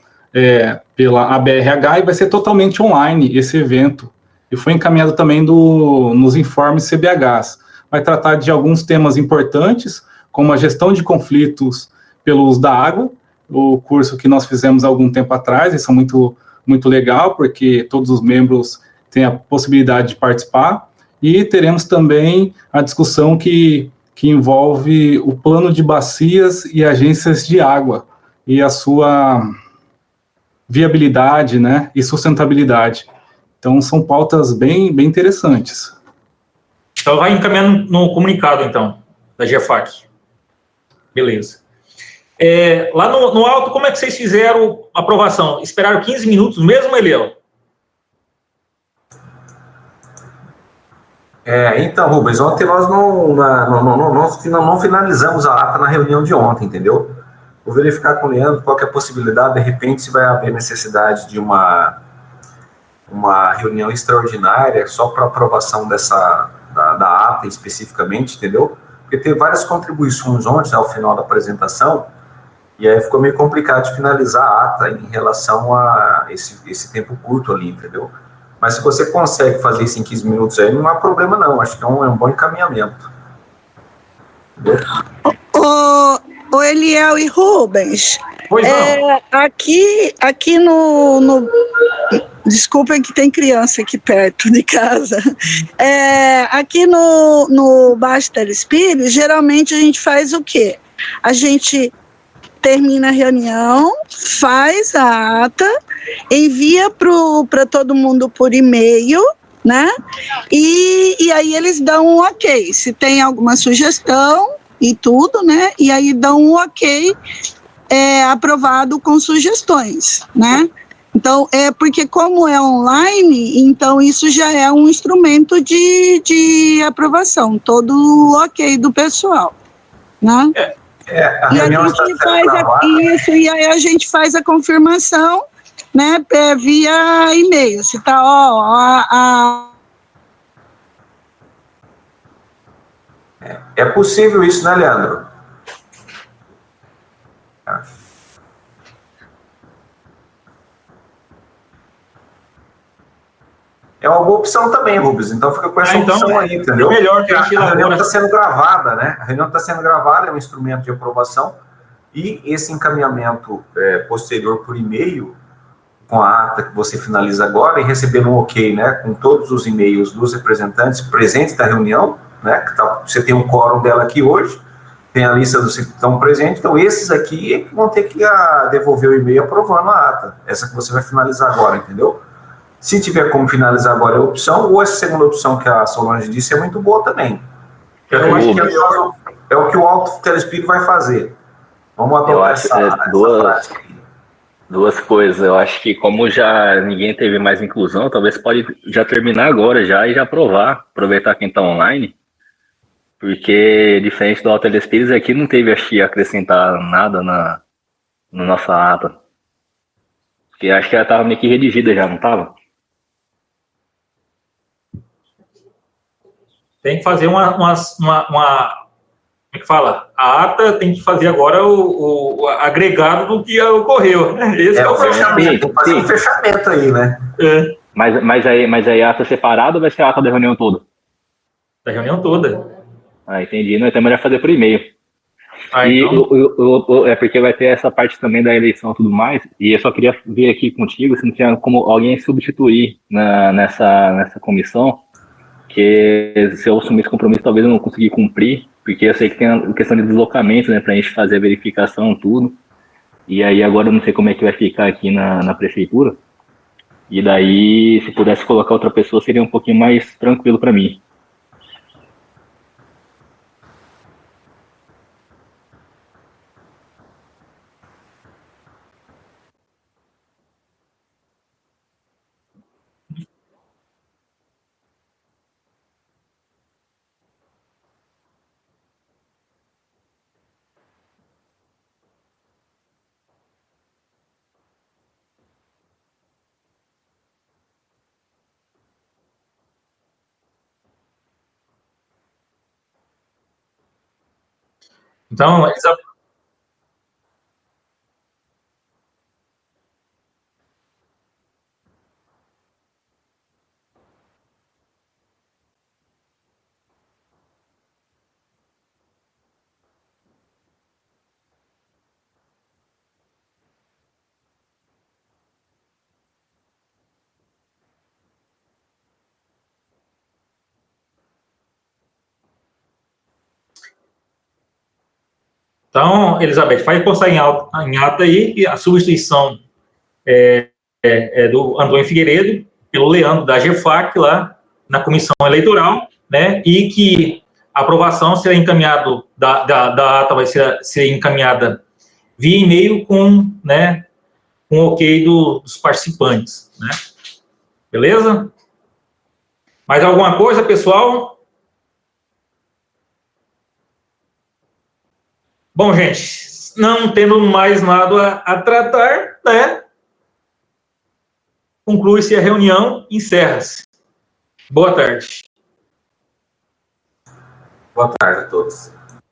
pela ABRH e vai ser totalmente online esse evento. E foi encaminhado também nos informes CBHs. Vai tratar de alguns temas importantes, como a gestão de conflitos pelo uso da água, o curso que nós fizemos há algum tempo atrás. Isso é muito, muito legal, porque todos os membros têm a possibilidade de participar. E teremos também a discussão que envolve o plano de bacias e agências de água, e a sua viabilidade, né, e sustentabilidade. Então, são pautas bem interessantes. Então, vai encaminhando no comunicado, então, da GEFAC. Beleza. Lá no alto, como é que vocês fizeram a aprovação? Esperaram 15 minutos mesmo, Eliel? Então, Rubens, ontem nós não finalizamos a ata na reunião de ontem, entendeu? Vou verificar com o Leandro qual que é a possibilidade, de repente, se vai haver necessidade de uma reunião extraordinária só para aprovação da ata especificamente, entendeu? Porque teve várias contribuições ontem ao final da apresentação, e aí ficou meio complicado de finalizar a ata em relação a esse tempo curto ali, entendeu? Mas se você consegue fazer isso em 15 minutos aí, não há problema não, acho que é um bom encaminhamento. O Eliel e Rubens, Pois não. aqui no desculpem que tem criança aqui perto de casa. Aqui no Baster Espírito, geralmente a gente faz o quê? A gente termina a reunião, faz a ata, envia para todo mundo por e-mail, né? E aí eles dão um ok. Se tem alguma sugestão e tudo, né? E aí dão um ok aprovado com sugestões, né? Então, porque como é online, então isso já é um instrumento de aprovação, todo ok do pessoal, né? A reunião está sendo gravada. Isso, e aí a gente faz a confirmação, né, via e-mail, se tá, É possível isso, né, Leandro? É uma boa opção também, Rubens. Então fica com essa opção aí, entendeu? É melhor que a gente reunião está sendo gravada, né? A reunião está sendo gravada, é um instrumento de aprovação, e esse encaminhamento posterior por e-mail, com a ata que você finaliza agora, e receber um ok, né? Com todos os e-mails dos representantes presentes da reunião, né? Você tem um quórum dela aqui hoje, tem a lista dos que estão presentes, então esses aqui vão ter que devolver o e-mail aprovando a ata, essa que você vai finalizar agora, entendeu? Se tiver como finalizar agora é a opção, ou essa segunda opção que a Solange disse é muito boa também. Eu acho que é o que o Alto Telespírito vai fazer. Vamos adotar essa prática. Duas coisas. Eu acho que como já ninguém teve mais inclusão, talvez pode já terminar agora já e já aprovar, aproveitar quem está online, porque diferente do Alto Telespírito aqui não teve, acho que, acrescentar nada na nossa ata. Porque acho que ela estava meio que redigida já, não estava? Tem que fazer como é que fala? A ata tem que fazer agora o agregado do que ocorreu. Esse é o fechamento. Fazer um fechamento aí, né? Mas aí a ata separada ou vai ser a ata da reunião toda? Da reunião toda. Entendi. Não, então é melhor fazer por e-mail. Então... é porque vai ter essa parte também da eleição e tudo mais, e eu só queria ver aqui contigo se não tinha como alguém substituir nessa comissão, que se eu assumir esse compromisso talvez eu não conseguir cumprir, porque eu sei que tem a questão de deslocamento, né, pra gente fazer a verificação, tudo, e aí agora eu não sei como é que vai ficar aqui na prefeitura, e daí se pudesse colocar outra pessoa seria um pouquinho mais tranquilo para mim. Então, Elizabeth, faz postar em ata aí que a substituição é do Antônio Figueiredo pelo Leandro da GEFAC lá na comissão eleitoral, né? E que a aprovação será encaminhada da ata vai ser encaminhada via e-mail com o ok dos participantes, né? Beleza? Mais alguma coisa, pessoal? Bom, gente, não tendo mais nada a tratar, né? Conclui-se a reunião, encerra-se. Boa tarde. Boa tarde a todos.